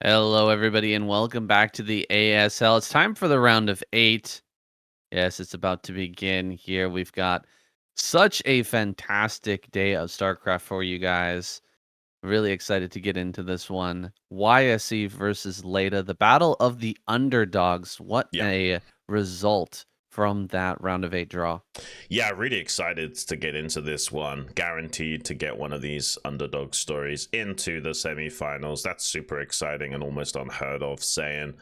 Hello, everybody, and welcome back to the ASL. It's time for the round of 8. Yes, it's about to begin here. We've got such a fantastic day of StarCraft for you guys. Really excited to get into this one. YSE versus Leta, the battle of the underdogs. What Yeah. a result from that round of 8 draw. Yeah, really excited to get into this one. Guaranteed to get one of these underdog stories into the semi-finals. That's super exciting and almost unheard of saying.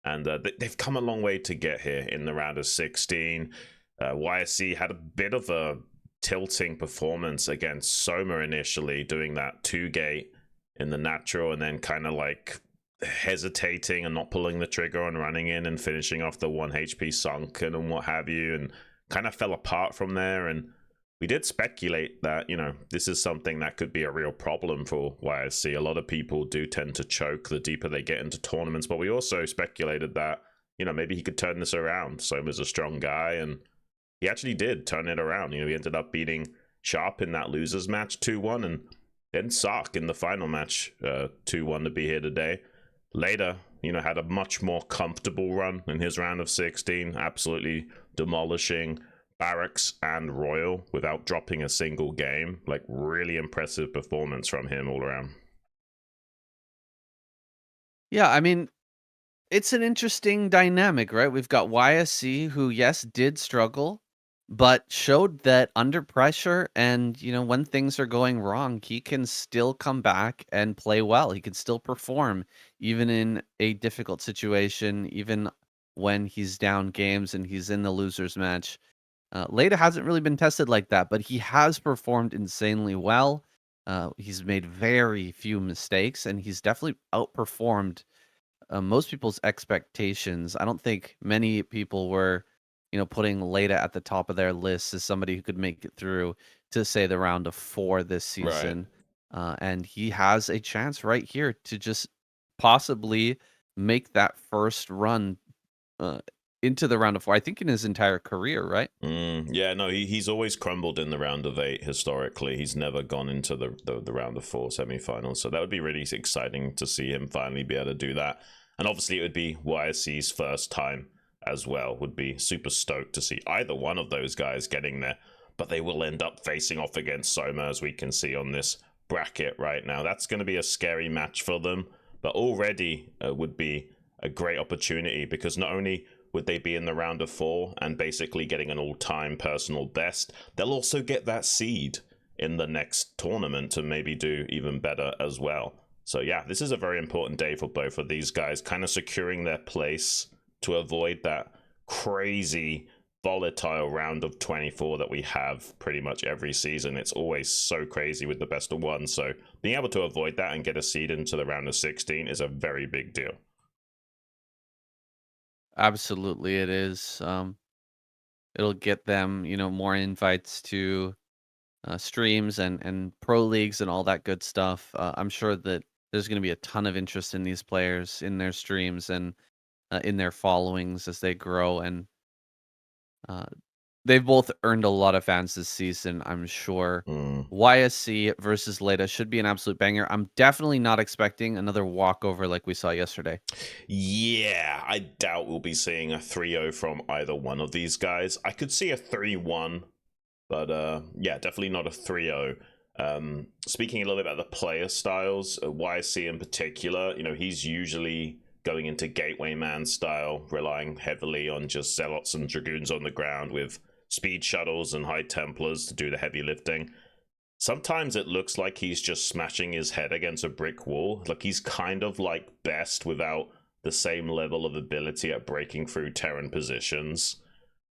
And they've come a long way to get here in the round of 16. YSC had a bit of a tilting performance against Soma initially, doing that 2-gate in the natural and then kind of like hesitating and not pulling the trigger and running in and finishing off the 1 HP sunken and what have you, and kind of fell apart from there. And we did speculate that, this is something that could be a real problem for YSC. A lot of people do tend to choke the deeper they get into tournaments, but we also speculated that, maybe he could turn this around. Soma's a strong guy, and he actually did turn it around. He ended up beating Sharp in that losers match 2-1, and then Sark in the final match 2-1 to be here today. Later, had a much more comfortable run in his round of 16, absolutely demolishing Barracks and Royal without dropping a single game. Like, really impressive performance from him all around. Yeah, I mean, it's an interesting dynamic, right? We've got YSC, who, yes, did struggle, but showed that under pressure and, when things are going wrong, he can still come back and play well. He can still perform, even in a difficult situation, even when he's down games and he's in the loser's match. Leta hasn't really been tested like that, but he has performed insanely well. He's made very few mistakes, and he's definitely outperformed most people's expectations. I don't think many people were, putting Leta at the top of their list as somebody who could make it through to say the round of 4 this Right. season. And he has a chance right here to just possibly make that first run uh, into the round of 4. I think in his entire career, right? Yeah, no, he's always crumbled in the round of 8 historically. He's never gone into the round of 4 semifinals. So that would be really exciting to see him finally be able to do that. And obviously, it would be YSC's first time as well. Would be super stoked to see either one of those guys getting there. But they will end up facing off against Soma, as we can see on this bracket right now. That's going to be a scary match for them. But already would be a great opportunity, because not only would they be in the round of 4 and basically getting an all-time personal best, they'll also get that seed in the next tournament to maybe do even better as well. So yeah, this is a very important day for both of these guys, kind of securing their place to avoid that crazy volatile round of 24 that we have pretty much every season. It's always so crazy with the best of 1. So being able to avoid that and get a seed into the round of 16 is a very big deal. Absolutely, it is. It'll get them, more invites to streams and pro leagues and all that good stuff. I'm sure that there's going to be a ton of interest in these players in their streams and in their followings as they grow. And uh, they've both earned a lot of fans this season, I'm sure. Mm. YSC versus Leta should be an absolute banger. I'm definitely not expecting another walkover like we saw yesterday. Yeah, I doubt we'll be seeing a 3-0 from either one of these guys. I could see a 3-1, but yeah, definitely not a 3-0. Speaking a little bit about the player styles, YC in particular, he's usually going into gateway man style, relying heavily on just zealots and dragoons on the ground with speed shuttles and high templars to do the heavy lifting. Sometimes it looks like he's just smashing his head against a brick wall. Like, he's kind of like best without the same level of ability at breaking through Terran positions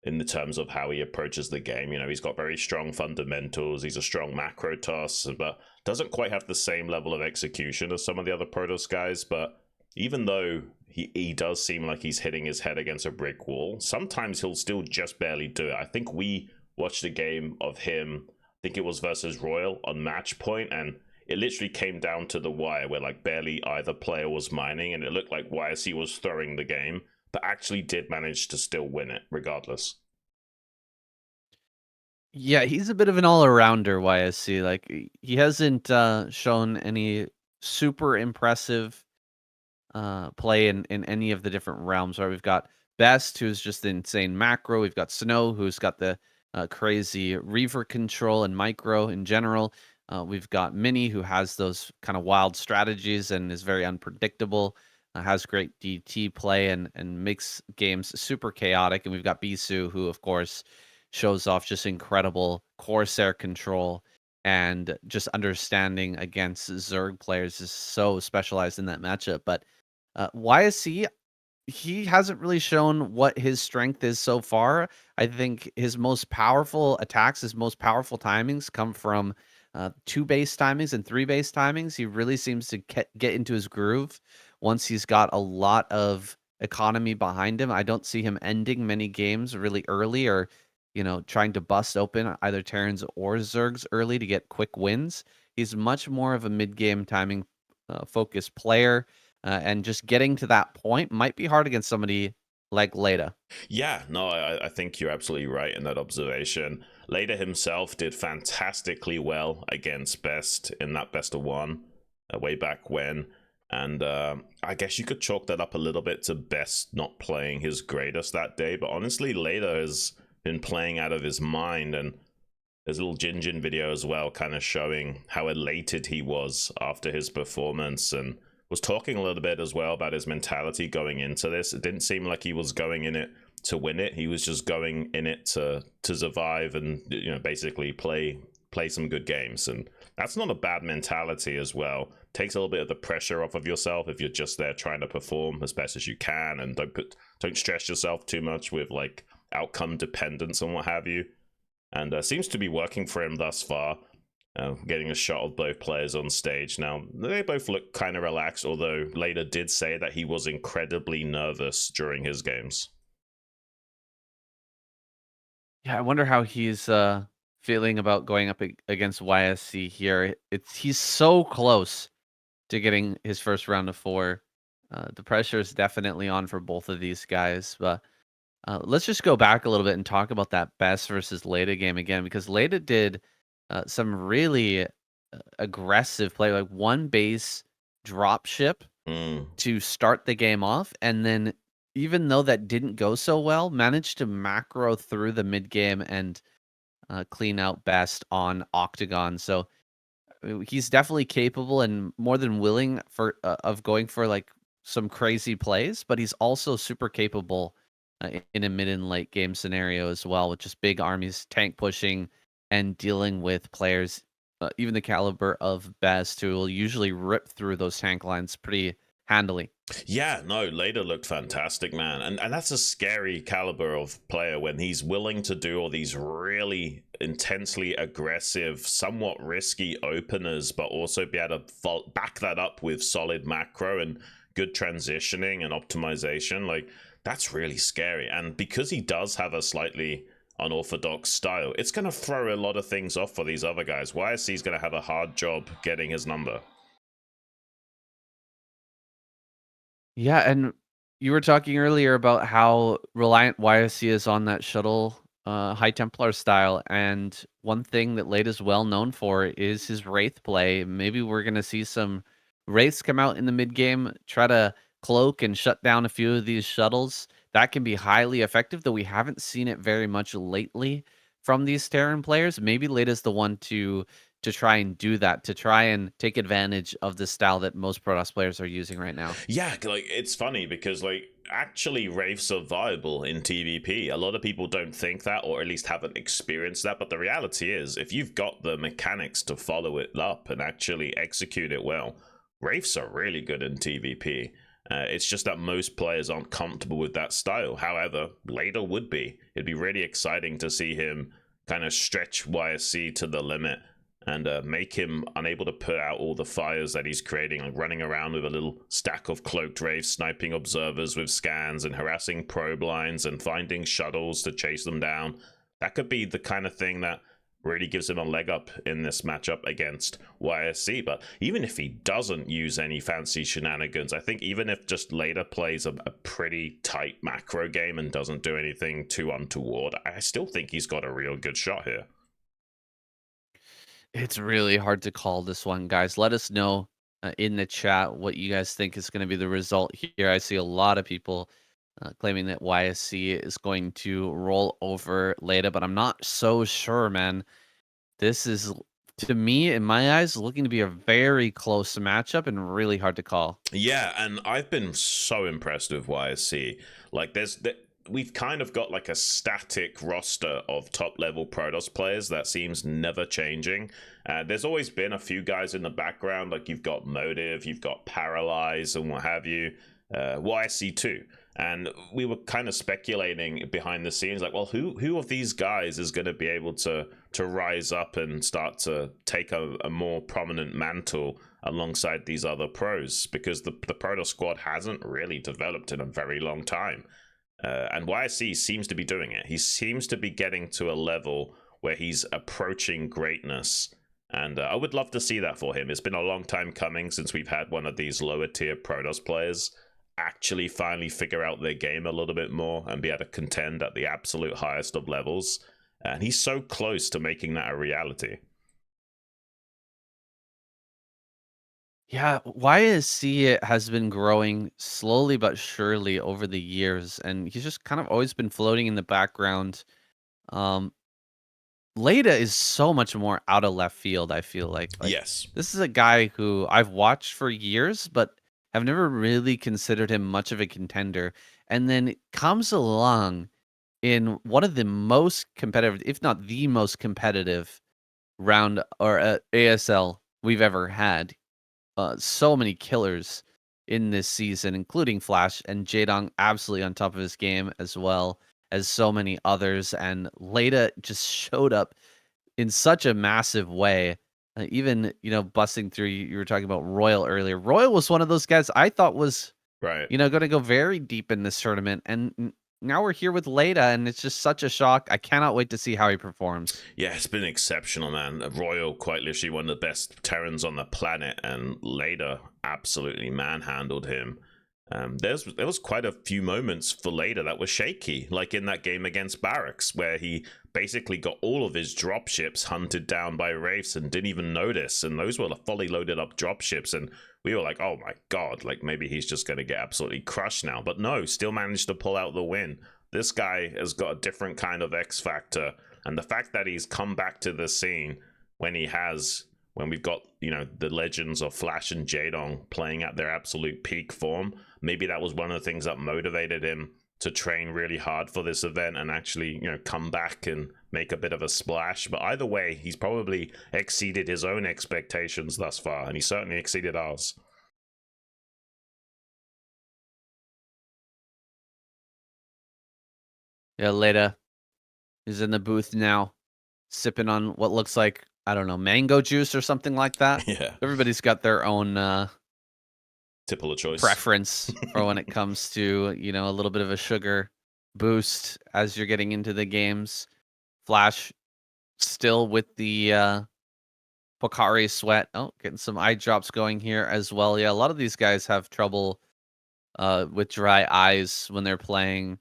in the terms of how he approaches the game. He's got very strong fundamentals. He's a strong macro toss, but doesn't quite have the same level of execution as some of the other Protoss guys. But even though he does seem like he's hitting his head against a brick wall, sometimes he'll still just barely do it. I think we watched a game of him, I think it was versus Royal on match point, and it literally came down to the wire where like barely either player was mining, and it looked like YSC was throwing the game, but actually did manage to still win it regardless. Yeah, he's a bit of an all-arounder, YSC. Like, he hasn't shown any super impressive play in any of the different realms. Right, we've got Best, who's just insane macro. We've got Snow, who's got the crazy Reaver control and micro in general. We've got Mini, who has those kind of wild strategies and is very unpredictable. Has great DT play and makes games super chaotic. And we've got Bisu, who of course shows off just incredible Corsair control and just understanding against Zerg players is so specialized in that matchup. But YSC, he hasn't really shown what his strength is so far. I think his most powerful attacks, his most powerful timings come from 2 base timings and 3 base timings. He really seems to get into his groove once he's got a lot of economy behind him. I don't see him ending many games really early or, trying to bust open either Terrans or Zergs early to get quick wins. He's much more of a mid-game timing focused player, and just getting to that point might be hard against somebody like Leta. Yeah, no, I think you're absolutely right in that observation. Leta himself did fantastically well against Best in that best of one way back when. And I guess you could chalk that up a little bit to Best not playing his greatest that day. But honestly, Leta has been playing out of his mind. And there's a little Jin video as well, kind of showing how elated he was after his performance, and was talking a little bit as well about his mentality going into this. It didn't seem like he was going in it to win it. He was just going in it to survive and basically play some good games. And that's not a bad mentality as well. Takes a little bit of the pressure off of yourself if you're just there trying to perform as best as you can, and don't stress yourself too much with like outcome dependence and what have you. And seems to be working for him thus far. Getting a shot of both players on stage. Now, they both look kind of relaxed, although Leta did say that he was incredibly nervous during his games. Yeah, I wonder how he's feeling about going up against YSC here. He's so close to getting his first round of 4. The pressure is definitely on for both of these guys. But let's just go back a little bit and talk about that Best versus Leta game again, because Leta did some really aggressive play, like 1 base drop ship to start the game off, and then even though that didn't go so well, managed to macro through the mid game and clean out Best on Octagon. So he's definitely capable and more than willing for of going for like some crazy plays, but he's also super capable in a mid and late game scenario as well, with just big armies tank pushing and dealing with players, even the caliber of Best, who will usually rip through those tank lines pretty handily. Yeah, no, Leta looked fantastic, man. And that's a scary caliber of player when he's willing to do all these really intensely aggressive, somewhat risky openers, but also be able to back that up with solid macro and good transitioning and optimization. Like, that's really scary. And because he does have a slightly unorthodox style, it's going to throw a lot of things off for these other guys. YSC's going to have a hard job getting his number. Yeah, and you were talking earlier about how reliant YSC is on that shuttle High Templar style, and one thing that Late is well known for is his Wraith play. Maybe we're gonna see some Wraiths come out in the mid game, try to cloak and shut down a few of these shuttles. That can be highly effective, though we haven't seen it very much lately from these Terran players. Maybe Late is the one to try and do that, to try and take advantage of the style that most Protoss players are using right now. Yeah, like it's funny because like actually wraiths are viable in TVP. A lot of people don't think that, or at least haven't experienced that, but the reality is if you've got the mechanics to follow it up and actually execute it well, wraiths are really good in TVP. It's just that most players aren't comfortable with that style. However, Leta would be. It'd be really exciting to see him kind of stretch YSC to the limit and make him unable to put out all the fires that he's creating, like running around with a little stack of cloaked wraiths, sniping observers with scans and harassing probe lines and finding shuttles to chase them down. That could be the kind of thing that really gives him a leg up in this matchup against YSC. But even if he doesn't use any fancy shenanigans, I think even if just Leta plays a pretty tight macro game and doesn't do anything too untoward, I still think he's got a real good shot here. It's really hard to call this one, guys. Let us know in the chat what you guys think is going to be the result here. I see a lot of people claiming that YSC is going to roll over Leta, but I'm not so sure, man. This is, to me, in my eyes, looking to be a very close matchup and really hard to call. Yeah, and I've been so impressed with YSC. Like, we've kind of got like a static roster of top level Protoss players that seems never changing. There's always been a few guys in the background, like you've got Motive, you've got Paralyze, and what have you. YSC too. And we were kind of speculating behind the scenes, like, well, who of these guys is going to be able to rise up and start to take a more prominent mantle alongside these other pros? Because the Protoss squad hasn't really developed in a very long time. And YSC seems to be doing it. He seems to be getting to a level where he's approaching greatness. And I would love to see that for him. It's been a long time coming since we've had one of these lower tier Protoss players actually finally figure out their game a little bit more and be able to contend at the absolute highest of levels. And he's so close to making that a reality. Yeah, YSC has been growing slowly but surely over the years, and he's just kind of always been floating in the background. Um, Leta is so much more out of left field, I feel like Yes. this is a guy who I've watched for years, but have never really considered him much of a contender, and then comes along in one of the most competitive, if not the most competitive round or ASL we've ever had. So many killers in this season, including Flash and Jaedong, absolutely on top of his game, as well as so many others. And Leta just showed up in such a massive way. Even, busting through, you were talking about Royal earlier. Royal was one of those guys I thought was, Right. going to go very deep in this tournament. And now we're here with Leta, and it's just such a shock. I cannot wait to see how he performs. Yeah, it's been exceptional, man. Royal, quite literally one of the best Terrans on the planet, and Leta absolutely manhandled him. There was quite a few moments for Leta that were shaky, like in that game against Barracks, where he basically got all of his dropships hunted down by Wraiths and didn't even notice, and those were the fully loaded up dropships, and we were like, oh my god, like maybe he's just going to get absolutely crushed now. But no, still managed to pull out the win. This guy has got a different kind of X factor, and the fact that he's come back to the scene when he has, when we've got, the legends of Flash and Jaedong playing at their absolute peak form, maybe that was one of the things that motivated him to train really hard for this event and actually, come back and make a bit of a splash. But either way, he's probably exceeded his own expectations thus far, and he certainly exceeded ours. Yeah, Leta is in the booth now, sipping on what looks like, I don't know, mango juice or something like that. Yeah. Everybody's got their own Tipple of choice. preference for when it comes to, a little bit of a sugar boost as you're getting into the games. Flash still with the Pocari sweat. Oh, getting some eye drops going here as well. Yeah, a lot of these guys have trouble with dry eyes when they're playing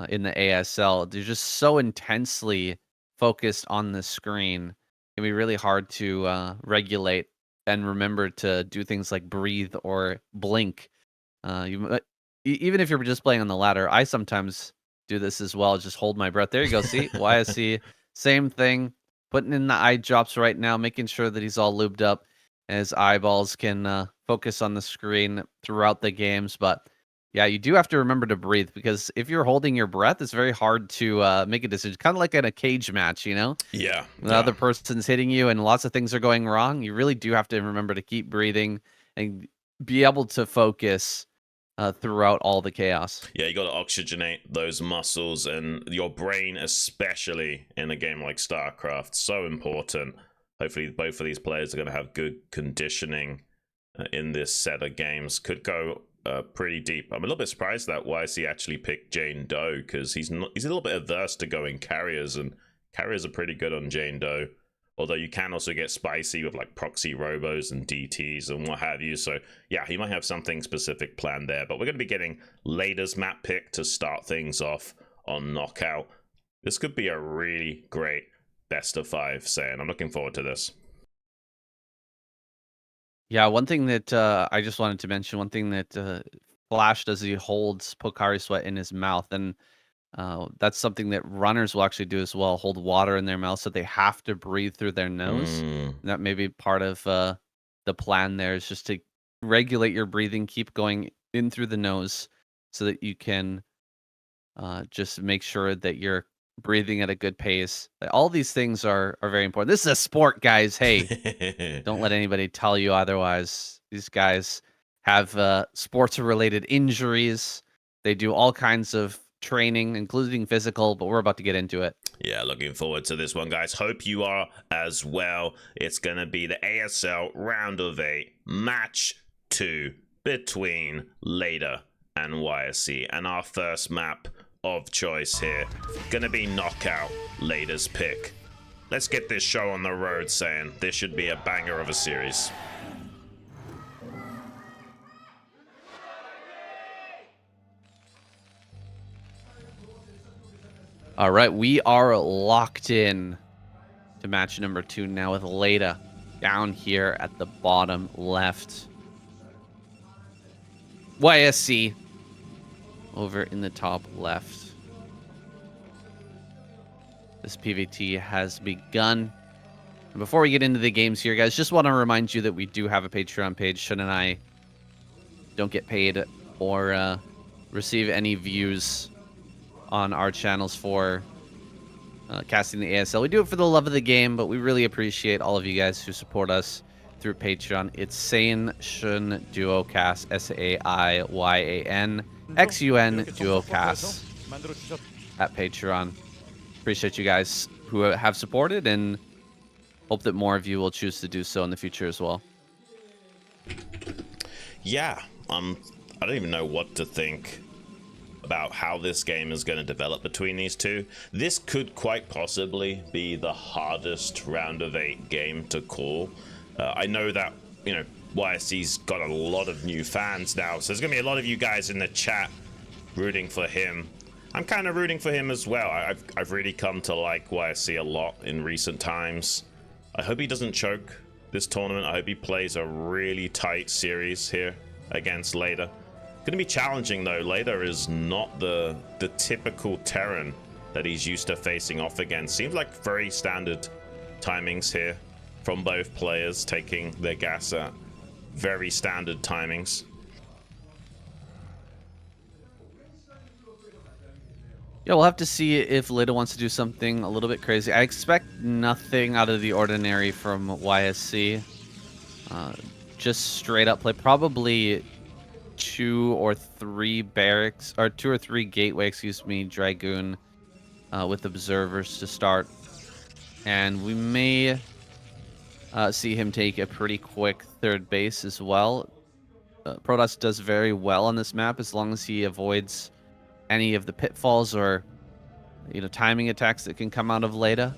in the ASL. They're just so intensely focused on the screen. It can be really hard to regulate and remember to do things like breathe or blink. Even if you're just playing on the ladder, I sometimes do this as well. Just hold my breath. There you go. See, YSC, same thing. Putting in the eye drops right now, making sure that he's all lubed up, as eyeballs can focus on the screen throughout the games. But yeah, you do have to remember to breathe, because if you're holding your breath, it's very hard to make a decision. Kind of like in a cage match, Yeah. the other person's hitting you and lots of things are going wrong. You really do have to remember to keep breathing and be able to focus throughout all the chaos. Yeah, you got to oxygenate those muscles and your brain, especially in a game like StarCraft. So important. Hopefully, both of these players are going to have good conditioning in this set of games. Could go pretty deep. I'm a little bit surprised that YC actually picked Jane Doe, because he's a little bit averse to going carriers, and carriers are pretty good on Jane Doe. Although you can also get spicy with like proxy robos and DTs and what have you. So yeah, he might have something specific planned there. But we're going to be getting Leta's map pick to start things off on Knockout. This could be a really great best of 5, Saiyan. I'm looking forward to this. Yeah, one thing that I just wanted to mention, one thing that flashed as he holds Pocari Sweat in his mouth, and that's something that runners will actually do as well, hold water in their mouth, so they have to breathe through their nose. Mm. And that may be part of the plan there is just to regulate your breathing, keep going in through the nose so that you can just make sure that you're breathing at a good pace. All these things are very important. This is a sport, guys. Hey, don't let anybody tell you otherwise. These guys have sports-related injuries. They do all kinds of training, including physical, but we're about to get into it. Yeah, looking forward to this one, guys. Hope you are as well. It's going to be the ASL Round of 8 Match 2 between Leta and YSC. And our first map of choice here, going to be Knockout, Leta's pick. Let's get this show on the road, saying this should be a banger of a series. All right, we are locked in to match number 2 now with Leta down here at the bottom left. YSC over in the top left. This PVT has begun. And before we get into the games here, guys, just want to remind you that we do have a Patreon page. Xun and I don't get paid or receive any views on our channels for casting the ASL. We do it for the love of the game, but we really appreciate all of you guys who support us through Patreon. It's Saiyan Xun Duocast, SAIYAN XUN Duocast at Patreon. Appreciate you guys who have supported and hope that more of you will choose to do so in the future as well. Yeah, I don't even know what to think about how this game is going to develop between these two. This could quite possibly be the hardest round of 8 game to call. I know that, you know, YSC's got a lot of new fans now, so there's going to be a lot of you guys in the chat rooting for him. I'm kind of rooting for him as well. I've really come to like YSC a lot in recent times. I hope he doesn't choke this tournament. I hope he plays a really tight series here against Leta. Gonna be challenging though. Leta is not the typical Terran that he's used to facing off against. Seems like very standard timings here from both players, taking their gas at very standard timings. Yeah, we'll have to see if Leta wants to do something a little bit crazy. I expect nothing out of the ordinary from YSC. Just straight up play. Probably 2 or 3 barracks, or 2 or 3 gateway, Dragoon with observers to start. And we may see him take a pretty quick third base as well. Protoss does very well on this map as long as he avoids any of the pitfalls or, you know, timing attacks that can come out of Leta.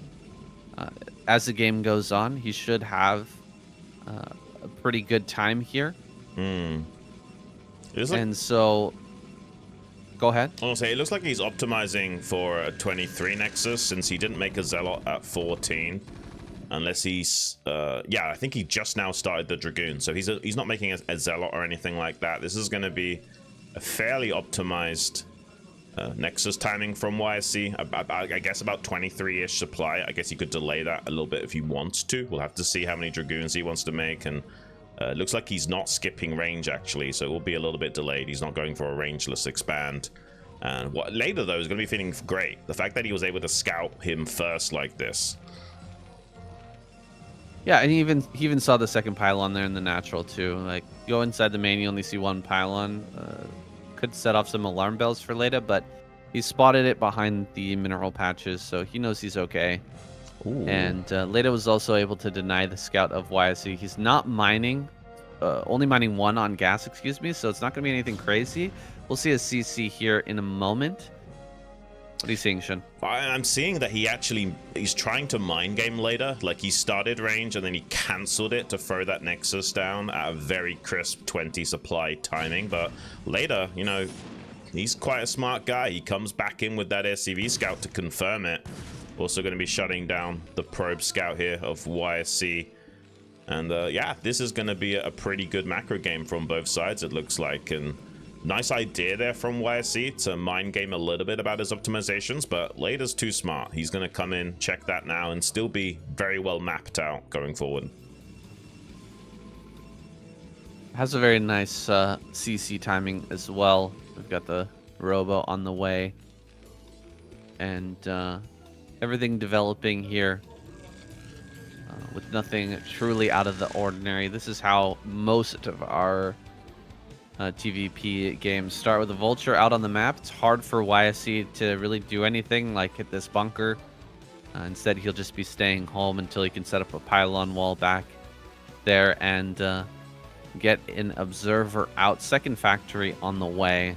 As the game goes on, he should have a pretty good time here. And so, go ahead. I want to say, it looks like he's optimizing for a 23 Nexus since he didn't make a Zealot at 14. Unless he's, yeah, I think he just now started the Dragoon. So he's not making a Zealot or anything like that. This is going to be a fairly optimized Nexus timing from YSC. I guess about 23-ish supply. I guess he could delay that a little bit if he wants to. We'll have to see how many Dragoons he wants to make. And it looks like he's not skipping range, actually, so it will be a little bit delayed. He's not going for a rangeless expand. And what Leta, though, is going to be feeling great. The fact that he was able to scout him first like this. Yeah, and he even saw the second pylon there in the natural, too. Like, go inside the main, you only see one pylon. Could set off some alarm bells for Leta, but he spotted it behind the mineral patches, so he knows he's okay. Ooh. And Leta was also able to deny the scout of YSC. He's not mining, only mining 1 on gas, so it's not going to be anything crazy. We'll see a CC here in a moment. What are you seeing, Xun? I'm seeing that he's trying to mind game Leta. Like, he started range and then he cancelled it to throw that Nexus down at a very crisp 20 supply timing. But Leta, you know, he's quite a smart guy. He comes back in with that SCV scout to confirm it. Also going to be shutting down the probe scout here of YSC. And yeah, this is going to be a pretty good macro game from both sides, it looks like. And nice idea there from YSC to mind game a little bit about his optimizations, but Leta's too smart. He's going to come in, check that now, and still be very well mapped out going forward. Has a very nice CC timing as well. We've got the Robo on the way. And everything developing here with nothing truly out of the ordinary. This is how most of our TVP games start, with a Vulture out on the map. It's hard for YSC to really do anything like hit this bunker. Instead, he'll just be staying home until he can set up a pylon wall back there and get an observer out. Second factory on the way.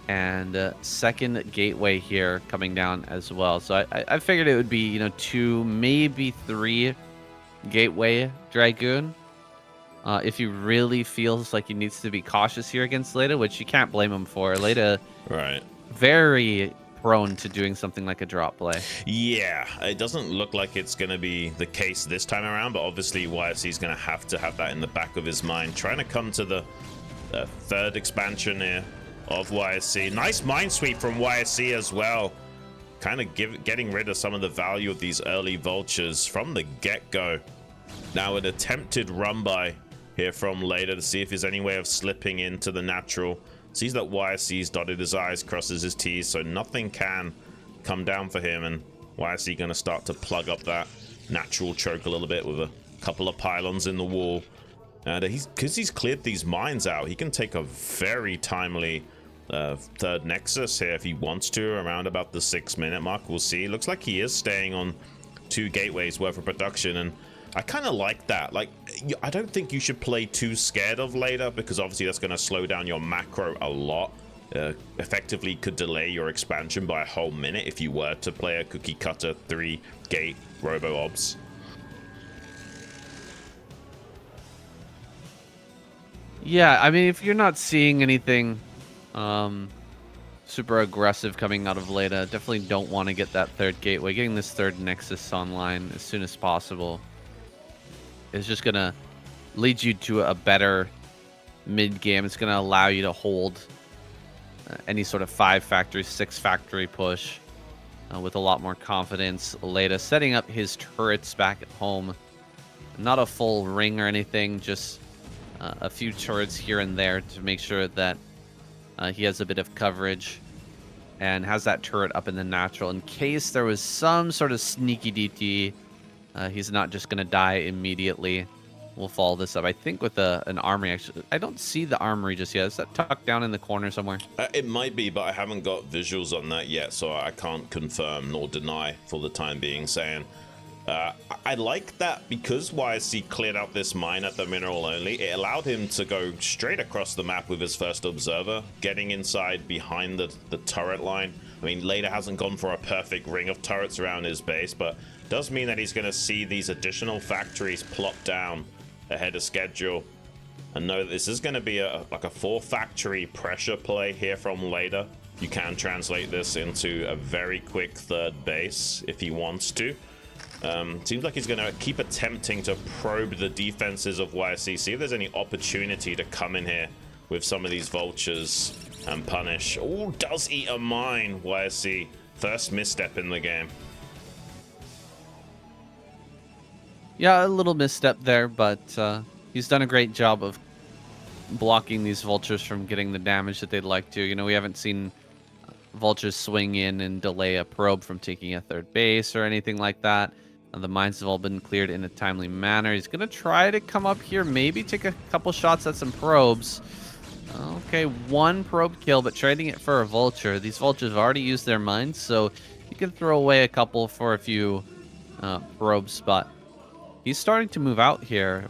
And second gateway here coming down as well. So I figured it would be, 2, maybe 3 gateway Dragoon. If he really feels like he needs to be cautious here against Leta, which you can't blame him for. Leta, right, very prone to doing something like a drop play. Yeah, it doesn't look like it's going to be the case this time around, but obviously YSC is going to have that in the back of his mind. Trying to come to the third expansion here of YSC. Nice mind sweep from YSC as well. Kind of getting rid of some of the value of these early vultures from the get-go. Now an attempted run by here from Leta to see if there's any way of slipping into the natural. Sees that YSC's dotted his I's, crosses his T's, so nothing can come down for him, and YSC going to start to plug up that natural choke a little bit with a couple of pylons in the wall. And because he's cleared these mines out, he can take a very timely third Nexus here if he wants to, around about the 6-minute mark. We'll see. Looks like he is staying on 2 gateways worth of production, and I kind of like that. Like, I don't think you should play too scared of Leta, because obviously that's going to slow down your macro a lot. Effectively could delay your expansion by a whole minute if you were to play a cookie cutter 3-gate robo obs. Yeah, I mean, if you're not seeing anything super aggressive coming out of Leta, definitely don't want to get that third gateway. Getting this third Nexus online as soon as possible is just going to lead you to a better mid game. It's going to allow you to hold any sort of 5 factory, 6 factory push with a lot more confidence. Leta setting up his turrets back at home. Not a full ring or anything, just a few turrets here and there to make sure that he has a bit of coverage and has that turret up in the natural in case there was some sort of sneaky DT. He's not just going to die immediately. We'll follow this up, I think, with an armory. Actually, I don't see the armory just yet. Is that tucked down in the corner somewhere? It might be, but I haven't got visuals on that yet, so I can't confirm nor deny for the time being. Saying I like that because YSC cleared out this mine at the mineral only. It allowed him to go straight across the map with his first observer, getting inside behind the turret line. I mean, Leta hasn't gone for a perfect ring of turrets around his base, but does mean that he's going to see these additional factories plop down ahead of schedule, and know that this is going to be like a 4-factory pressure play here from Leta. You can translate this into a very quick third base if he wants to. Seems like he's going to keep attempting to probe the defenses of YSC, see if there's any opportunity to come in here with some of these vultures and punish. Oh, does eat a mine, YSC. First misstep in the game. Yeah, a little misstep there, but he's done a great job of blocking these vultures from getting the damage that they'd like to. You know, we haven't seen vultures swing in and delay a probe from taking a third base or anything like that. The mines have all been cleared in a timely manner. He's going to try to come up here, maybe take a couple shots at some probes. Okay, 1 probe kill, but trading it for a vulture. These vultures have already used their mines, so you can throw away a couple for a few probes, but he's starting to move out here.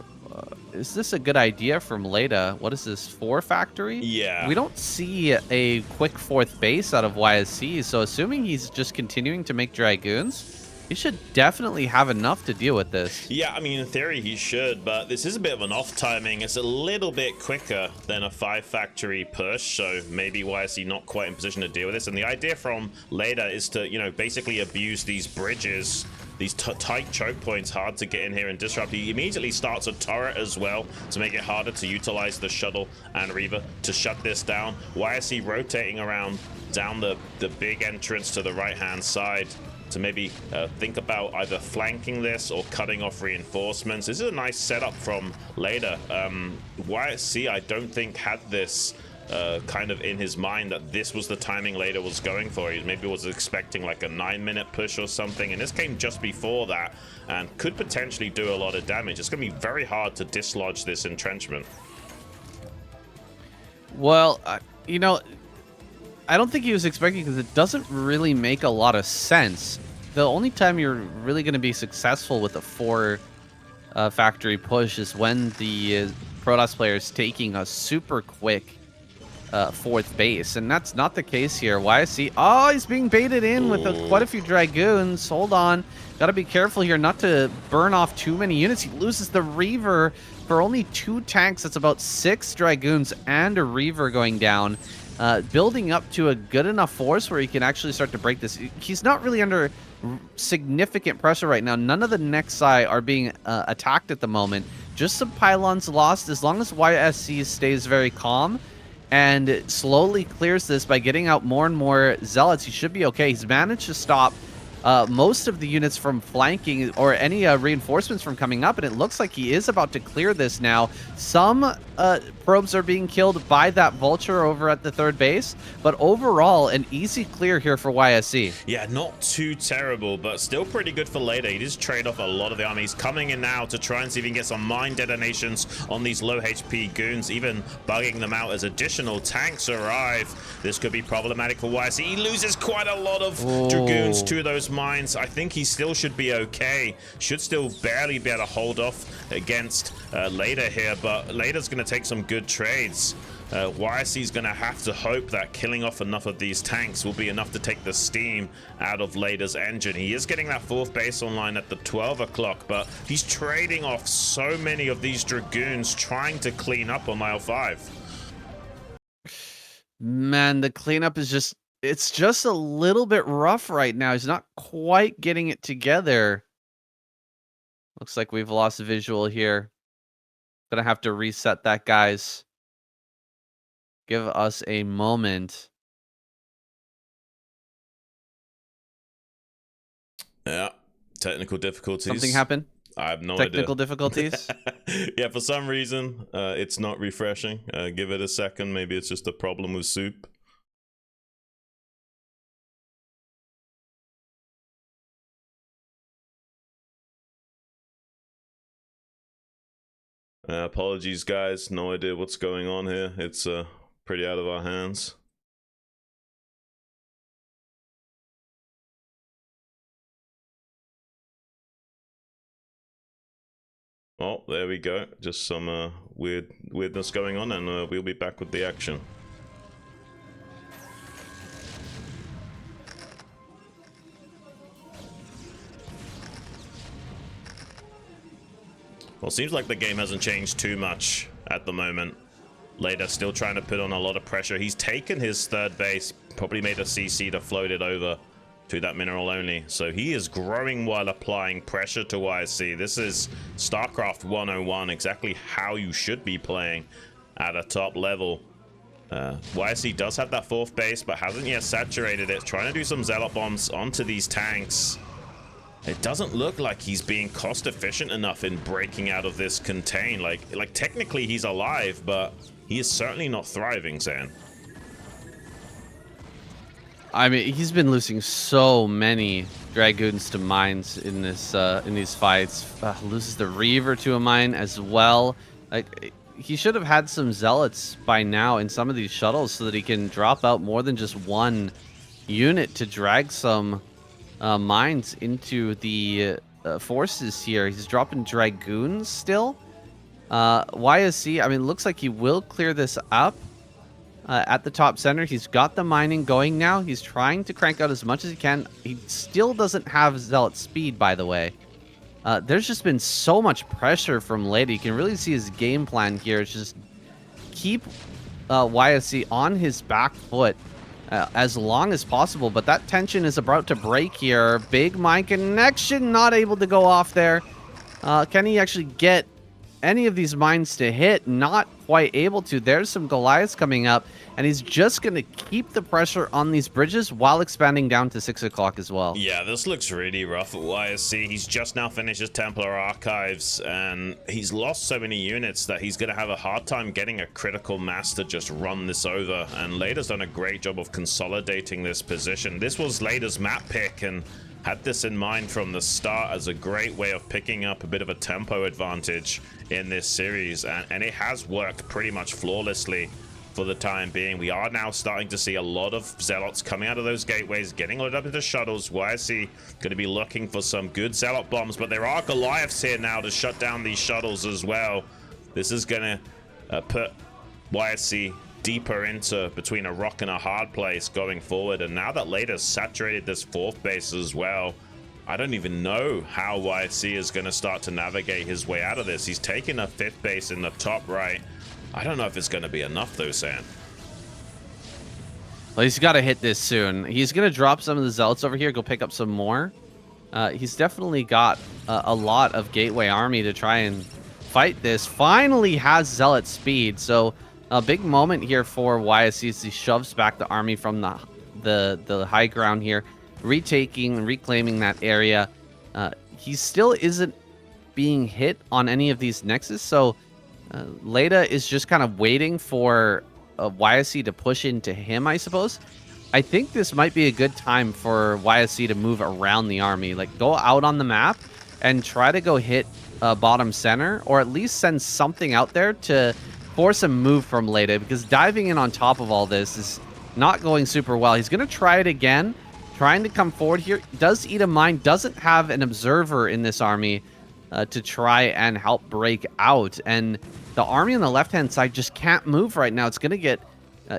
Is this a good idea from Leta? What is this, 4 factory? Yeah. We don't see a quick 4th base out of YSC, so assuming he's just continuing to make Dragoons, he should definitely have enough to deal with this. Yeah, I mean, in theory he should, but this is a bit of an off timing. It's a little bit quicker than a 5-factory push, so maybe YSC not quite in position to deal with this. And the idea from Leta is to, basically abuse these bridges these tight choke points hard to get in here and disrupt. He immediately starts a turret as well to make it harder to utilize the shuttle and Reaver to shut this down. YSC rotating around down the big entrance to the right-hand side to maybe think about either flanking this or cutting off reinforcements. This is a nice setup from Leta. YSC, I don't think, had this kind of in his mind that this was the timing Leta was going for. He maybe was expecting like a 9-minute push or something, and this came just before that and could potentially do a lot of damage. It's going to be very hard to dislodge this entrenchment. Well, you know, I don't think he was expecting, because it doesn't really make a lot of sense. The only time you're really going to be successful with a 4 factory push is when the Protoss player is taking a super quick 4th base, and that's not the case here. YSC, oh, he's being baited in with quite a few Dragoons. Hold on, gotta be careful here not to burn off too many units. He loses the Reaver for only 2 tanks. That's about 6 Dragoons and a Reaver going down. Building up to a good enough force where he can actually start to break this. He's not really under significant pressure right now. None of the Nexi are being attacked at the moment. Just some pylons lost. As long as YSC stays very calm and slowly clears this by getting out more and more Zealots, he should be okay. He's managed to stop most of the units from flanking or any reinforcements from coming up, and it looks like he is about to clear this now. Some probes are being killed by that Vulture over at the 3rd base, but overall an easy clear here for YSC. Yeah, not too terrible, but still pretty good for Leta. He does trade off a lot of the armies. Coming in now to try and see if he can get some mine detonations on these low HP goons, even bugging them out as additional tanks arrive. This could be problematic for YSC. He loses quite a lot of Dragoons to those mines. I think he still should be okay. Should still barely be able to hold off against Leta here, but Leta's going to take some good trades. YSC's going to have to hope that killing off enough of these tanks will be enough to take the steam out of Leta's engine. He is getting that 4th base online at the 12 o'clock, but he's trading off so many of these Dragoons trying to clean up on mile 5. Man, the cleanup is just, it's just a little bit rough right now. He's not quite getting it together. Looks like we've lost a visual here. Gonna have to reset that, guys. Give us a moment. Yeah, technical difficulties. Something happened? I have no Technical idea. difficulties? Yeah, for some reason, it's not refreshing. Give it a second. Maybe it's just a problem with soup. Apologies, guys. No idea what's going on here. It's pretty out of our hands. Oh, there we go. Just some weirdness going on, and we'll be back with the action. Well, seems like the game hasn't changed too much at the moment. Leta still trying to put on a lot of pressure. He's taken his 3rd base, probably made a CC to float it over to that mineral only. So he is growing while applying pressure to YSC. This is StarCraft 101, exactly how you should be playing at a top level. YSC does have that 4th base, but hasn't yet saturated it. Trying to do some Zealot bombs onto these tanks. It doesn't look like he's being cost efficient enough in breaking out of this contain. Like technically he's alive, but he is certainly not thriving, Zan. I mean, he's been losing so many Dragoons to mines in this in these fights. Loses the Reaver to a mine as well. Like, he should have had some Zealots by now in some of these shuttles so that he can drop out more than just one unit to drag some mines into the forces here. He's dropping Dragoons still. YSC, I mean, looks like he will clear this up at the top center. He's got the mining going now. He's trying to crank out as much as he can. He still doesn't have Zealot speed, by the way. There's just been so much pressure from Leta. You can really see his game plan here. It's just keep YSC on his back foot as long as possible. But that tension is about to break here. Big mine connection, not able to go off there. Can he actually get any of these mines to hit? Not quite able to. There's some Goliaths coming up, and he's just going to keep the pressure on these bridges while expanding down to 6 o'clock as well. Yeah, this looks really rough at YSC. He's just now finished his Templar Archives, and he's lost so many units that he's going to have a hard time getting a critical mass to just run this over. And Leta's done a great job of consolidating this position. This was Leta's map pick, and had this in mind from the start as a great way of picking up a bit of a tempo advantage in this series, and it has worked pretty much flawlessly for the time being. We are now starting to see a lot of Zealots coming out of those gateways, getting loaded up into shuttles. YSC going to be looking for some good Zealot bombs, but there are Goliaths here now to shut down these shuttles as well. This is going to put YSC deeper into between a rock and a hard place going forward. And now that Leta's saturated this 4th base as well, I don't even know how YSC is going to start to navigate his way out of this. He's taken a 5th base in the top right. I don't know if it's going to be enough though, Sam. Well, he's got to hit this soon. He's going to drop some of the Zealots over here, go pick up some more. He's definitely got a lot of Gateway Army to try and fight this. Finally has Zealot speed, so a big moment here for YSC as he shoves back the army from the high ground here, retaking and reclaiming that area. He still isn't being hit on any of these nexus, so Leta is just kind of waiting for YSC to push into him, I suppose. I think this might be a good time for YSC to move around the army, like go out on the map and try to go hit bottom center, or at least send something out there to force a move from Leta, because diving in on top of all this is not going super well. He's going to try it again, trying to come forward here. Does eat a mine, doesn't have an observer in this army to try and help break out. And the army on the left-hand side just can't move right now. It's going to get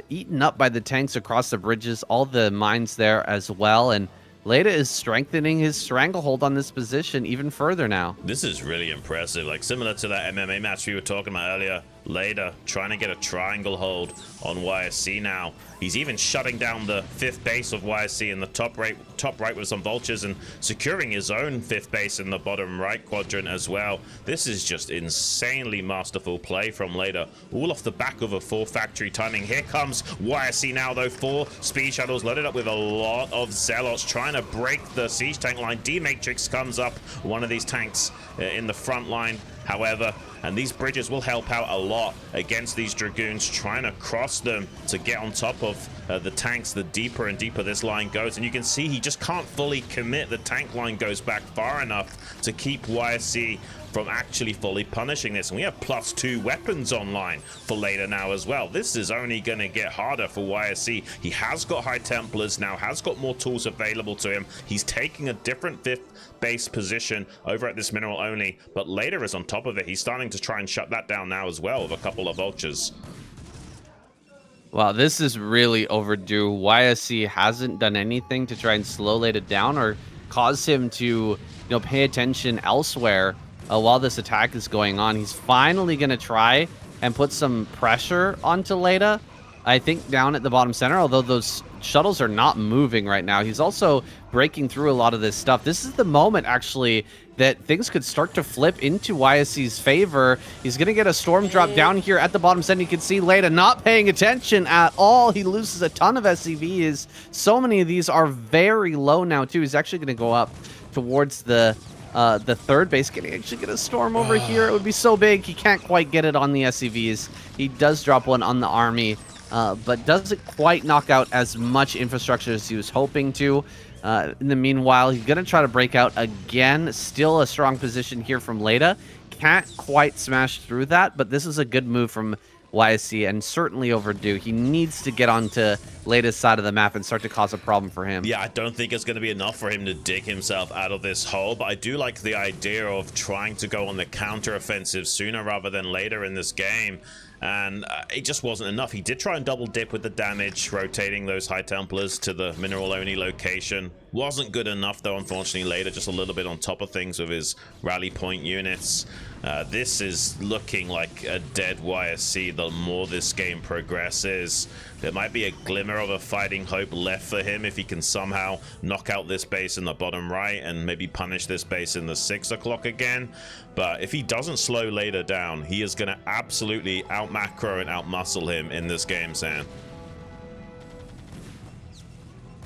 eaten up by the tanks across the bridges, all the mines there as well. And Leta is strengthening his stranglehold on this position even further now. This is really impressive, like similar to that MMA match we were talking about earlier. Leta trying to get a triangle hold on YSC now. He's even shutting down the 5th base of YSC in the top right with some vultures, and securing his own 5th base in the bottom right quadrant as well. This is just insanely masterful play from Leta, all off the back of a 4 factory timing. Here comes YSC now though, 4 speed shuttles loaded up with a lot of Zealots trying to break the siege tank line. D-Matrix comes up, one of these tanks in the front line, however, and these bridges will help out a lot against these Dragoons, trying to cross them to get on top of the tanks the deeper and deeper this line goes. And you can see he just can't fully commit. The tank line goes back far enough to keep YSC from actually fully punishing this. And we have +2 weapons online for Leta now as well. This is only going to get harder for YSC. He has got High Templars now, has got more tools available to him. He's taking a different 5th base position over at this mineral only, but Leta is on top of it. He's starting to try and shut that down now as well with a couple of vultures. Wow, this is really overdue. YSC hasn't done anything to try and slow Leta down or cause him to, pay attention elsewhere while this attack is going on. He's finally going to try and put some pressure onto Leta, I think, down at the bottom center, although those shuttles are not moving right now. He's also breaking through a lot of this stuff. This is the moment, actually, that things could start to flip into YSC's favor. He's going to get a storm drop down here at the bottom center. You can see Leta not paying attention at all. He loses a ton of SCVs. So many of these are very low now, too. He's actually going to go up towards the 3rd base. Can he actually get a storm over here? It would be so big. He can't quite get it on the SCVs. He does drop one on the army, but doesn't quite knock out as much infrastructure as he was hoping to. In the meanwhile, he's going to try to break out again. Still a strong position here from Leta. Can't quite smash through that, but this is a good move from YSC and certainly overdue. He needs to get onto Leta's side of the map and start to cause a problem for him. Yeah, I don't think it's going to be enough for him to dig himself out of this hole, but I do like the idea of trying to go on the counter-offensive sooner rather than later in this game. and it just wasn't enough. He did try and double dip with the damage, rotating those High Templars to the mineral only location. Wasn't good enough though, unfortunately. Later, just a little bit on top of things with his rally point units. This is looking like a dead YSC the more this game progresses. There might be a glimmer of a fighting hope left for him if he can somehow knock out this base in the bottom right and maybe punish this base in the 6 o'clock again. But if he doesn't slow Leta down, he is going to absolutely out macro and out muscle him in this game, Sam.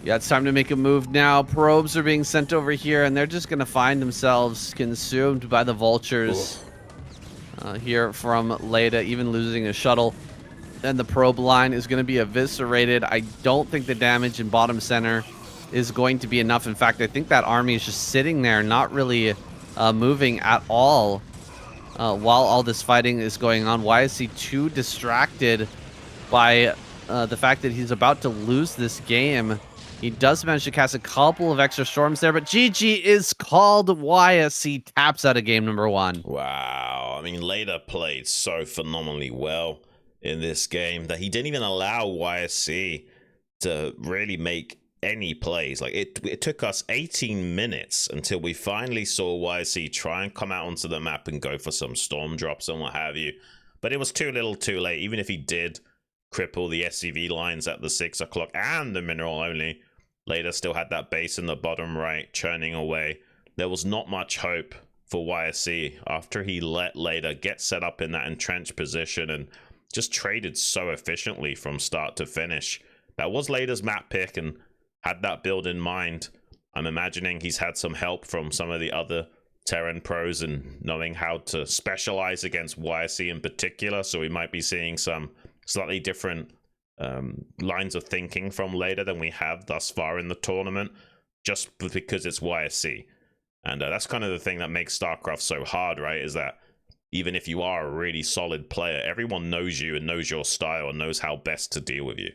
Yeah, it's time to make a move now. Probes are being sent over here, and they're just going to find themselves consumed by the vultures here from Leta, even losing a shuttle. And the probe line is going to be eviscerated. I don't think the damage in bottom center is going to be enough. In fact, I think that army is just sitting there, not really moving at all while all this fighting is going on. Why is he too distracted by the fact that he's about to lose this game? He does manage to cast a couple of extra storms there, but GG is called. YSC taps out of game number 1. Wow. I mean, Leta played so phenomenally well in this game that he didn't even allow YSC to really make any plays. Like it took us 18 minutes until we finally saw YSC try and come out onto the map and go for some storm drops and what have you. But it was too little too late. Even if he did cripple the SCV lines at the 6 o'clock and the mineral only, Leta still had that base in the bottom right churning away. There was not much hope for YSC after he let Leta get set up in that entrenched position and just traded so efficiently from start to finish. That was Leta's map pick and had that build in mind. I'm imagining he's had some help from some of the other Terran pros and knowing how to specialize against YSC in particular, so we might be seeing some slightly different lines of thinking from Leta than we have thus far in the tournament, just because it's YSC. And that's kind of the thing that makes StarCraft so hard, right? Is that even if you are a really solid player, everyone knows you and knows your style and knows how best to deal with you.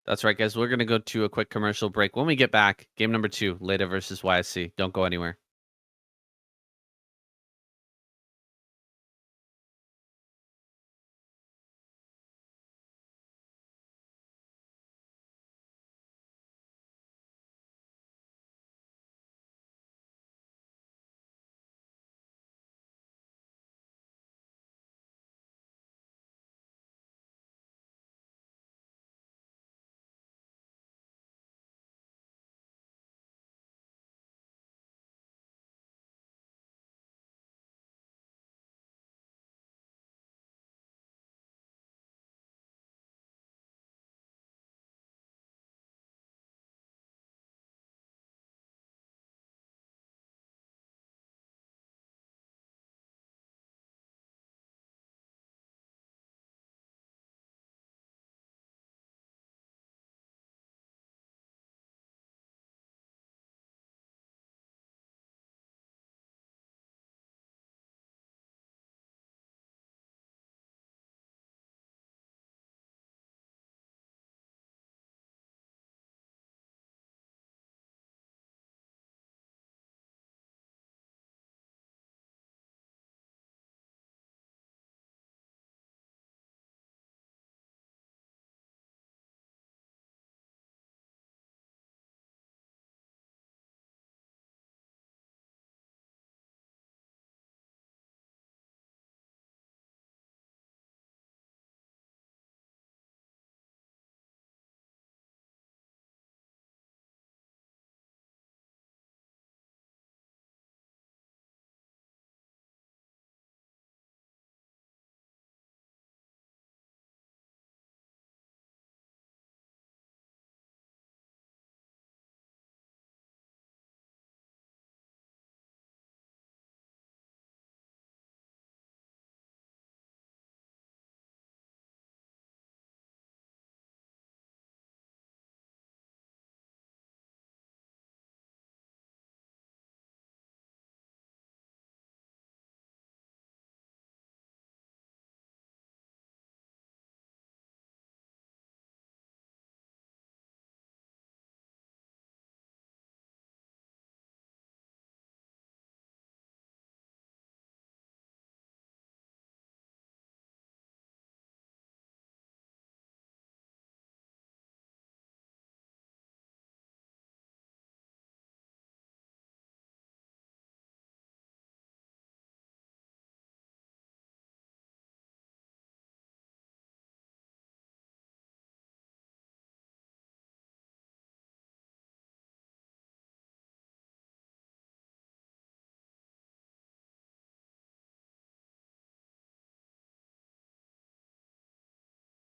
That's right, guys. We're going to go to a quick commercial break. When we get back, game number 2, Leta versus YSC. Don't go anywhere.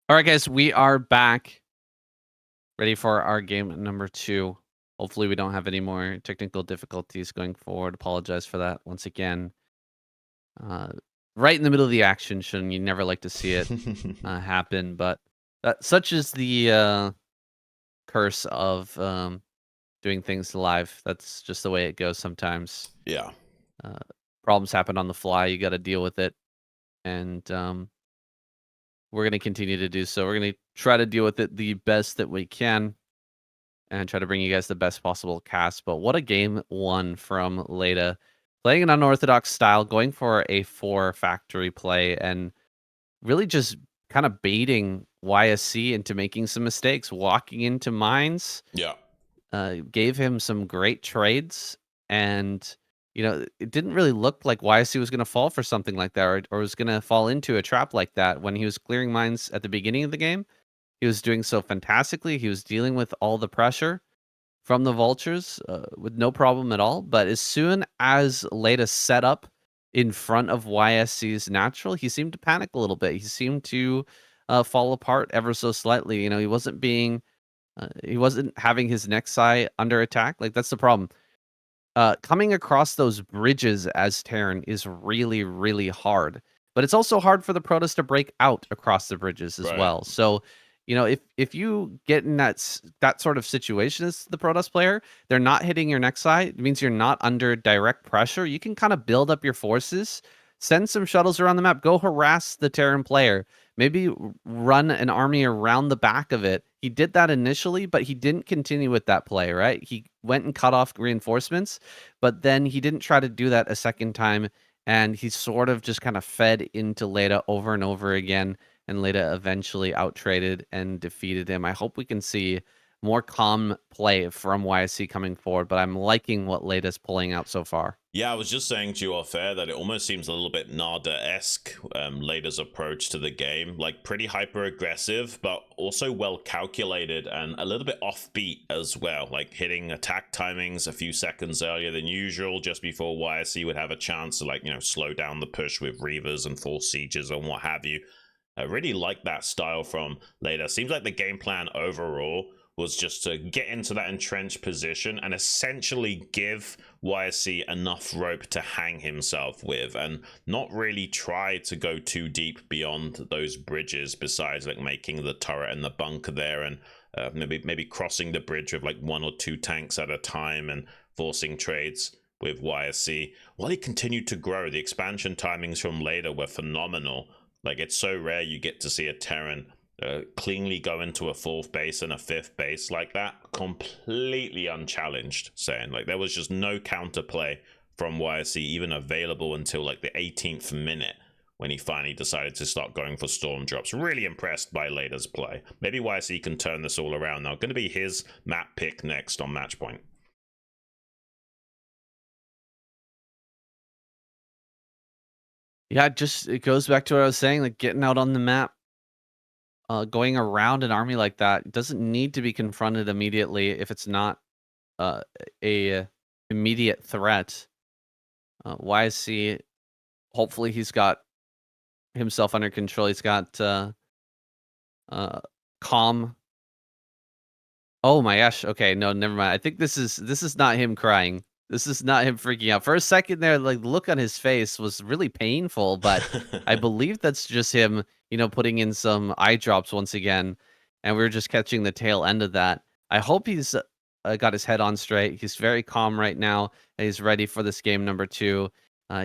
All right, guys, we are back. Ready for our game number 2. Hopefully, we don't have any more technical difficulties going forward. Apologize for that once again. Right in the middle of the action, Xun. You never like to see it happen, but such is the curse of doing things live. That's just the way it goes sometimes. Yeah. Problems happen on the fly. You got to deal with it, and we're going to continue to do so. We're going to try to deal with it the best that we can and try to bring you guys the best possible cast. But what a game 1 from Leta. Playing an unorthodox style, going for a 4 factory play, and really just kind of baiting YSC into making some mistakes, walking into mines. Yeah. Gave him some great trades, and it didn't really look like YSC was going to fall for something like that, or was going to fall into a trap like that. When he was clearing mines at the beginning of the game, he was doing so fantastically. He was dealing with all the pressure from the vultures with no problem at all. But as soon as Leta set up in front of YSC's natural, he seemed to panic a little bit. He seemed to fall apart ever so slightly. He wasn't he wasn't having his next eye under attack. Like, that's the problem. Coming across those bridges as Terran is really, really hard. But it's also hard for the Protoss to break out across the bridges as well. So, if you get in that sort of situation as the Protoss player, they're not hitting your next eye. It means you're not under direct pressure. You can kind of build up your forces, send some shuttles around the map, go harass the Terran player, maybe run an army around the back of it. He did that initially, but he didn't continue with that play, right? He went and cut off reinforcements, but then he didn't try to do that a second time, and he sort of just kind of fed into Leta over and over again, and Leta eventually out-traded and defeated him. I hope we can see more calm play from YSC coming forward, but I'm liking what Leta's pulling out so far. Yeah, I was just saying to you off air that it almost seems a little bit Nada-esque, Leta's approach to the game. Like, pretty hyper-aggressive, but also well-calculated and a little bit offbeat as well. Like, hitting attack timings a few seconds earlier than usual, just before YSC would have a chance to, slow down the push with Reavers and force sieges and what have you. I really like that style from Leta. Seems like the game plan overall was just to get into that entrenched position and essentially give YSC enough rope to hang himself with, and not really try to go too deep beyond those bridges, besides making the turret and the bunker there, and maybe crossing the bridge with 1 or 2 tanks at a time and forcing trades with YSC. While he continued to grow, the expansion timings from Leta were phenomenal. It's so rare you get to see a Terran cleanly go into a 4th base and a 5th base like that, completely unchallenged, saying there was just no counterplay from YSC even available until the 18th minute, when he finally decided to start going for storm drops. Really impressed by Leta's play. Maybe YSC can turn this all around now. Going to be his map pick next on Matchpoint. Yeah, it goes back to what I was saying, getting out on the map. Going around an army like that doesn't need to be confronted immediately if it's not a immediate threat. YSC, hopefully he's got himself under control. He's got calm. Oh my gosh. Okay, no, never mind. I think this is not him crying. This is not him freaking out. For a second there, the look on his face was really painful, but I believe that's just him, putting in some eye drops once again, and we were just catching the tail end of that. I hope he's got his head on straight. He's very calm right now, and he's ready for this game number 2.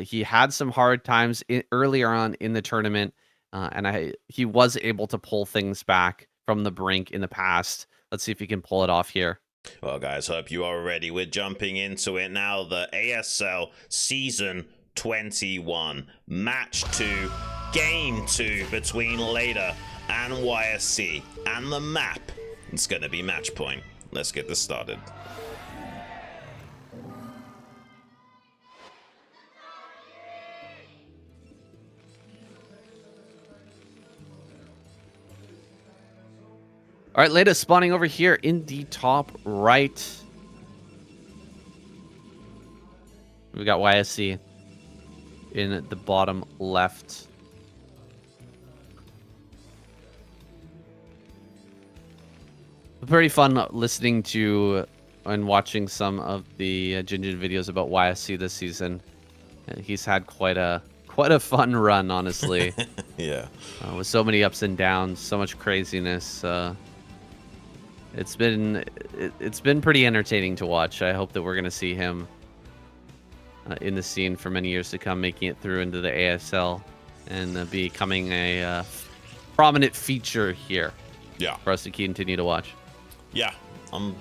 He had some hard times earlier on in the tournament, and he was able to pull things back from the brink in the past. Let's see if he can pull it off here. Well, guys, hope you are ready. We're jumping into it now. The ASL Season 21 Match 2, Game 2 between Leta and YSC. And the map, it's going to be Matchpoint. Let's get this started. All right, Leta spawning over here in the top right. We got YSC in the bottom left. Pretty fun listening to and watching some of the Jinjin videos about YSC this season. He's had quite a fun run, honestly. Yeah. With so many ups and downs, so much craziness. It's been pretty entertaining to watch. I hope that we're gonna see him in the scene for many years to come, making it through into the ASL and becoming a prominent feature here. Yeah. For us to continue to watch. Yeah, I'm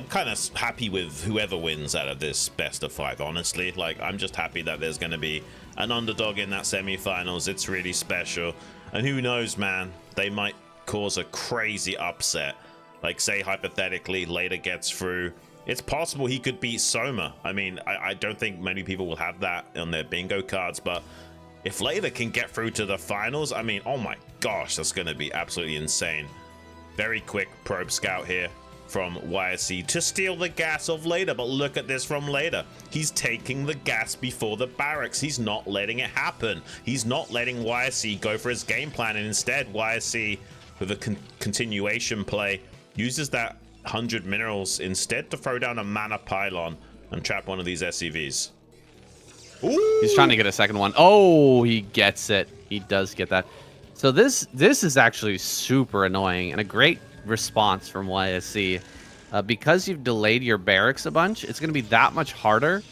kind of happy with whoever wins out of this best of 5, honestly. Like, I'm just happy that there's going to be an underdog in that semifinals. It's really special. And who knows, man, they might cause a crazy upset. Like, say, hypothetically, Leta gets through. It's possible he could beat Soma. I mean, I don't think many people will have that on their bingo cards, but if Leta can get through to the finals, I mean, oh my gosh, that's going to be absolutely insane. Very quick probe scout here from YSC to steal the gas of Leta, but look at this from Leta. He's taking the gas before the barracks. He's not letting it happen. He's not letting YSC go for his game plan, and instead YSC, with a continuation play, uses that 100 minerals instead to throw down a mana pylon and trap one of these SCVs. Ooh. He's trying to get a second one. Oh, he gets it. He does get that. So this is actually super annoying and a great response from YSC. Because you've delayed your barracks a bunch, it's going to be that much harder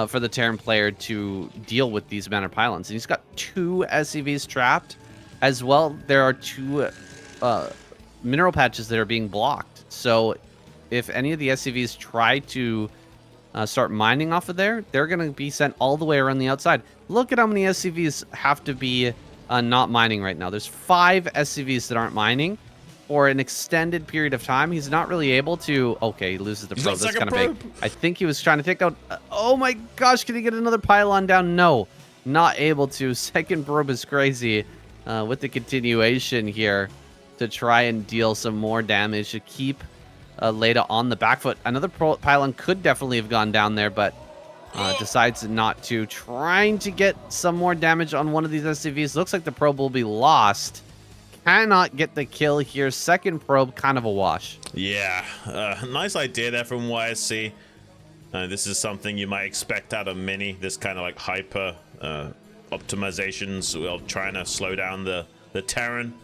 for the Terran player to deal with these mana pylons. And he's got 2 SCVs trapped. As well, there are 2 mineral patches that are being blocked. So if any of the SCVs try to start mining off of there, they're going to be sent all the way around the outside. Look at how many SCVs have to be not mining right now. There's 5 SCVs that aren't mining for an extended period of time. He's not really able to... Okay, he loses the probe. That's kind of big. I think he was trying to take out... Oh my gosh, can he get another pylon down? No, not able to. Second probe is crazy with the continuation here to try and deal some more damage to keep Leta on the back foot. Another pylon could definitely have gone down there, but decides not to. Trying to get some more damage on one of these SCVs. Looks like the probe will be lost. Cannot get the kill here. Second probe, kind of a wash. Yeah, nice idea there from YSC. This is something you might expect out of Mini. This kind of like hyper optimizations while trying to slow down the Terran.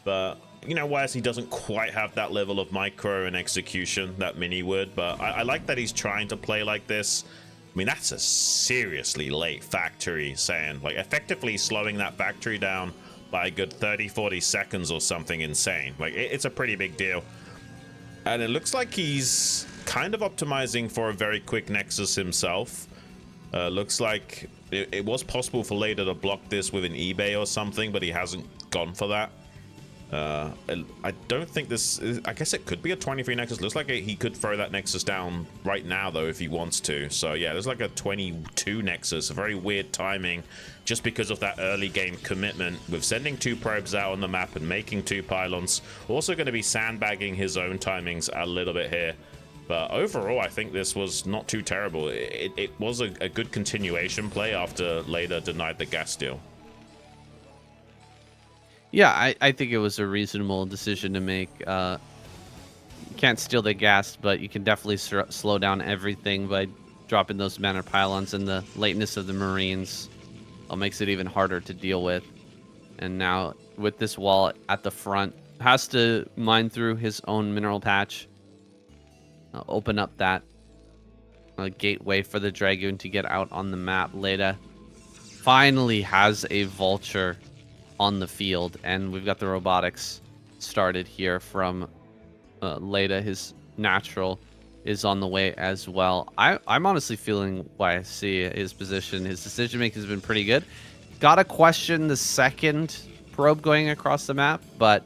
But, you know, YSC doesn't quite have that level of micro and execution that Mini would. But I like that he's trying to play like this. I mean, that's a seriously late factory, saying, like, effectively slowing that factory down by a good 30-40 seconds or something insane. Like, it's a pretty big deal. And it looks like he's kind of optimizing for a very quick Nexus himself. Looks like it was possible for Leta to block this with an eBay or something, but he hasn't gone for that. I don't think this is, I guess it could be a 23 Nexus. Looks like he could throw that Nexus down right now, though, if he wants to. So, yeah, there's like a 22 Nexus. A very weird timing just because of that early game commitment with sending 2 probes out on the map and making 2 pylons. Also going to be sandbagging his own timings a little bit here. But overall, I think this was not too terrible. It was a good continuation play after Leta denied the gas deal. Yeah, I think it was a reasonable decision to make. You can't steal the gas, but you can definitely slow down everything by dropping those mana pylons, and the lateness of the Marines makes it even harder to deal with. And now with this wall at the front, has to mine through his own mineral patch. Open up that gateway for the Dragoon to get out on the map. Leta finally has a Vulture on the field, and we've got the robotics started here from Leta. His natural is on the way as well. I'm honestly feeling YSC, his position, his decision making has been pretty good. Gotta question the second probe going across the map, but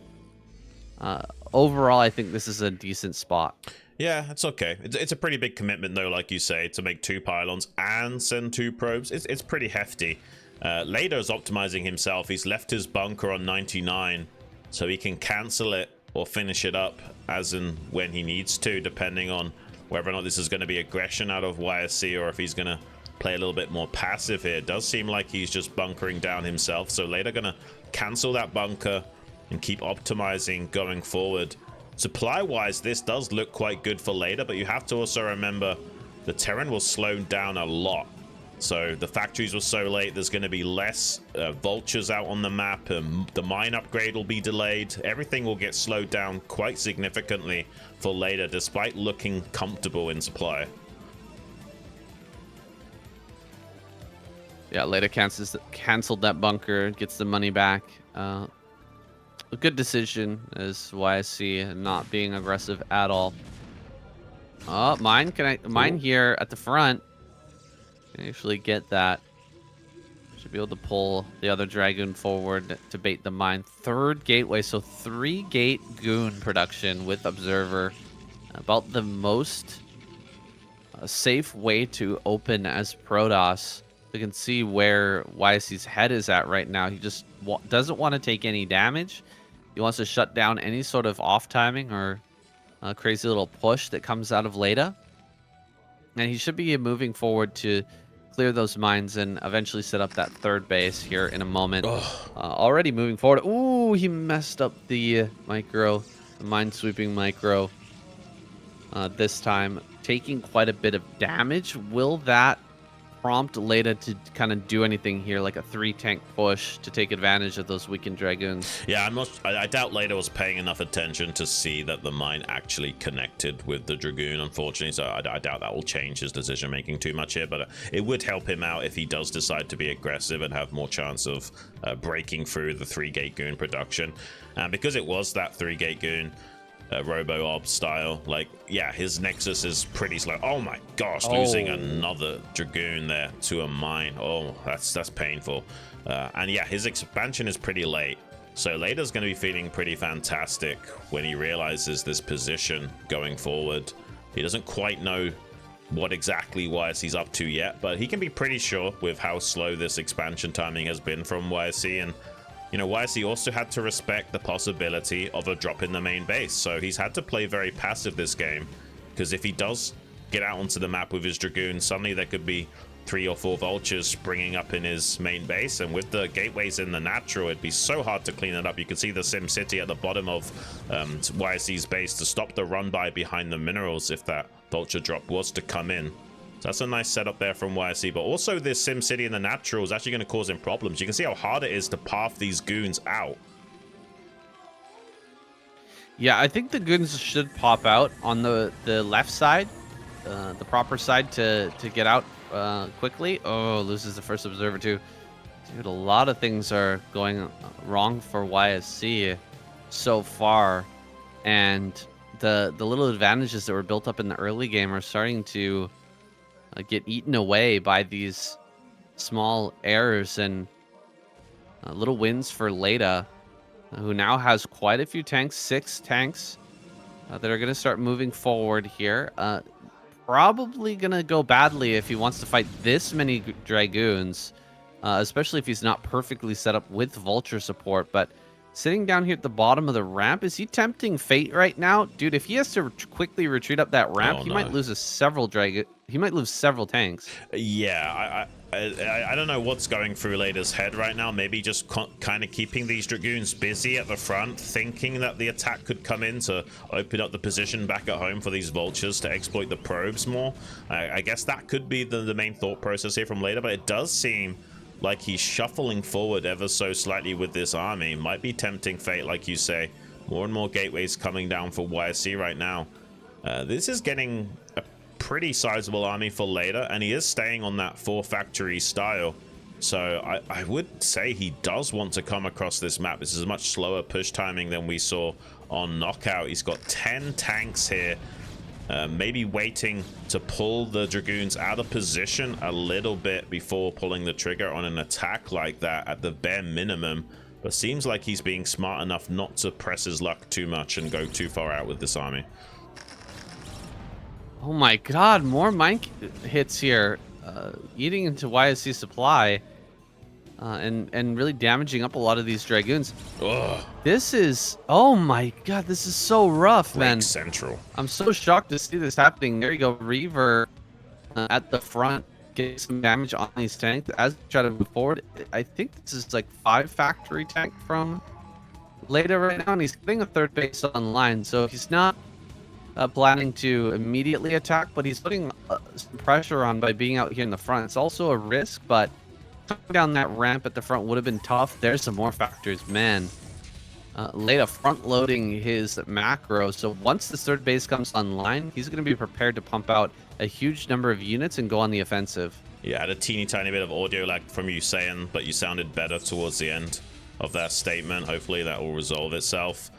overall I think this is a decent spot. Yeah, it's okay. It's a pretty big commitment, though, like you say, to make 2 pylons and send 2 probes. It's pretty hefty. Leta's optimizing himself. He's left his bunker on 99, so he can cancel it or finish it up as and when he needs to, depending on whether or not this is going to be aggression out of YSC or if he's going to play a little bit more passive here. It does seem like he's just bunkering down himself, so Leta going to cancel that bunker and keep optimizing going forward. supply-wise, this does look quite good for later, but you have to also remember the Terran was slowed down a lot. So the factories were so late, there's going to be less vultures out on the map, and the mine upgrade will be delayed. Everything will get slowed down quite significantly for later, despite looking comfortable in supply. Yeah, Leta canceled that bunker, gets the money back. A good decision is YSC not being aggressive at all. Oh, mine here at the front. Can actually get that. Should be able to pull the other Dragoon forward to bait the mine. Third gateway, so 3 gate goon production with Observer. About the most safe way to open as Protoss. You can see where YSC's head is at right now. He just doesn't want to take any damage. He wants to shut down any sort of off timing or crazy little push that comes out of Leta. And he should be moving forward to clear those mines and eventually set up that third base here in a moment. Already moving forward. Ooh, he messed up the micro, the mine sweeping micro this time, taking quite a bit of damage. Will that prompt Leta to kind of do anything here, like a 3-tank push to take advantage of those weakened Dragoons? Yeah, I doubt Leta was paying enough attention to see that the mine actually connected with the Dragoon, unfortunately, so I doubt that will change his decision making too much here, but it would help him out if he does decide to be aggressive and have more chance of breaking through the 3-gate goon production. And because it was that 3-gate goon robo-ob style, like, yeah, his nexus is pretty slow. Oh my gosh, losing another Dragoon there to a mine. Oh, that's painful. And yeah, his expansion is pretty late, so Leta's going to be feeling pretty fantastic when he realizes this position going forward. He doesn't quite know what exactly YSC's up to yet, but he can be pretty sure with how slow this expansion timing has been from YSC. And you know, YSC also had to respect the possibility of a drop in the main base, so he's had to play very passive this game, because if he does get out onto the map with his Dragoon, suddenly there could be 3 or 4 vultures springing up in his main base, and with the gateways in the natural, it'd be so hard to clean it up. You can see the Sim City at the bottom of YSC's base to stop the run by behind the minerals if that vulture drop was to come in. So that's a nice setup there from YSC, but also this Sim City in the natural is actually going to cause him problems. You can see how hard it is to path these goons out. Yeah, I think the goons should pop out on the left side, the proper side to get out quickly. Oh, loses the first observer too. Dude, a lot of things are going wrong for YSC so far, and the little advantages that were built up in the early game are starting to get eaten away by these small errors and little wins for Leta, who now has quite a few tanks, 6 tanks that are going to start moving forward here. Probably going to go badly if he wants to fight this many Dragoons, especially if he's not perfectly set up with Vulture support. But sitting down here at the bottom of the ramp, is he tempting fate right now? Dude, if he has to quickly retreat up that ramp, he might lose several tanks. Yeah, I don't know what's going through Leta's head right now. Maybe just kind of keeping these Dragoons busy at the front, thinking that the attack could come in to open up the position back at home for these vultures to exploit the probes more. I guess that could be the main thought process here from Leta, but it does seem like he's shuffling forward ever so slightly with this army. Might be tempting fate, like you say. More and more gateways coming down for YSC right now. This is getting a pretty sizable army for Leta, and he is staying on that 4-factory style. So I would say he does want to come across this map. This is a much slower push timing than we saw on Knockout. He's got 10 tanks here. Maybe waiting to pull the Dragoons out of position a little bit before pulling the trigger on an attack like that at the bare minimum. But seems like he's being smart enough not to press his luck too much and go too far out with this army. Oh my god, more mine hits here, eating into YSC supply, and really damaging up a lot of these Dragoons. Ugh. This is, oh my god, this is so rough, man. Central. I'm so shocked to see this happening. There you go, Reaver at the front, getting some damage on these tanks as we try to move forward. I think this is like 5-factory tank from Leta right now, and he's getting a third base online, so he's not planning to immediately attack, but he's putting some pressure on by being out here in the front. It's also a risk, but coming down that ramp at the front would have been tough. There's some more factors, man. Leta front-loading his macro, so once the third base comes online, he's going to be prepared to pump out a huge number of units and go on the offensive. Yeah, I had a teeny tiny bit of audio lag from you saying, but you sounded better towards the end of that statement. Hopefully that will resolve itself.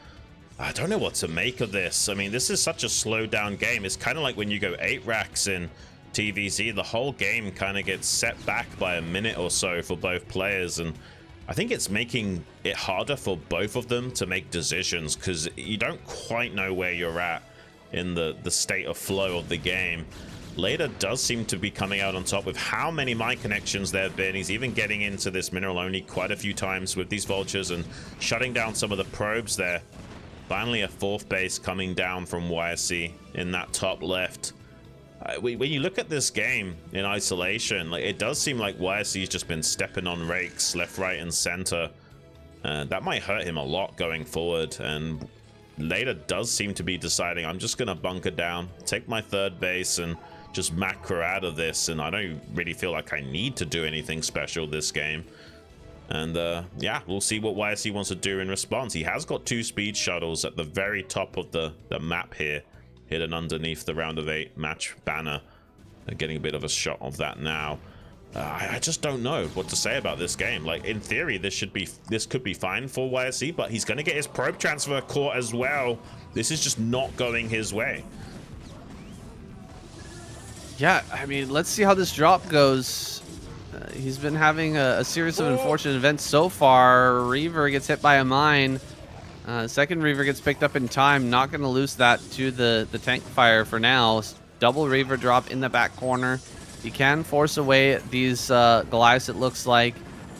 I don't know what to make of this. I mean, this is such a slowed down game. It's kind of like when you go 8 racks in TVZ, the whole game kind of gets set back by a minute or so for both players, and I think it's making it harder for both of them to make decisions because you don't quite know where you're at in the state of flow of the game. Leta does seem to be coming out on top with how many mine connections there have been. He's even getting into this mineral only quite a few times with these vultures and shutting down some of the probes there. Finally, a 4th base coming down from YSC in that top left. When you look at this game in isolation, like, it does seem like YSC's just been stepping on rakes left, right, and center. That might hurt him a lot going forward. And Leta does seem to be deciding, I'm just going to bunker down, take my 3rd base, and just macro out of this. And I don't really feel like I need to do anything special this game. And yeah, we'll see what YSC wants to do in response. He has got 2 speed shuttles at the very top of the map here, hidden underneath the round of 8 match banner. Getting a bit of a shot of that now. I just don't know what to say about this game. Like, in theory, this could be fine for YSC, but he's going to get his probe transfer caught as well. This is just not going his way. Yeah, I mean, let's see how this drop goes. He's been having a series of unfortunate events so far. Reaver gets hit by a mine. Second Reaver gets picked up in time. Not going to lose that to the tank fire for now. Double Reaver drop in the back corner. He can force away these Goliaths, it looks like.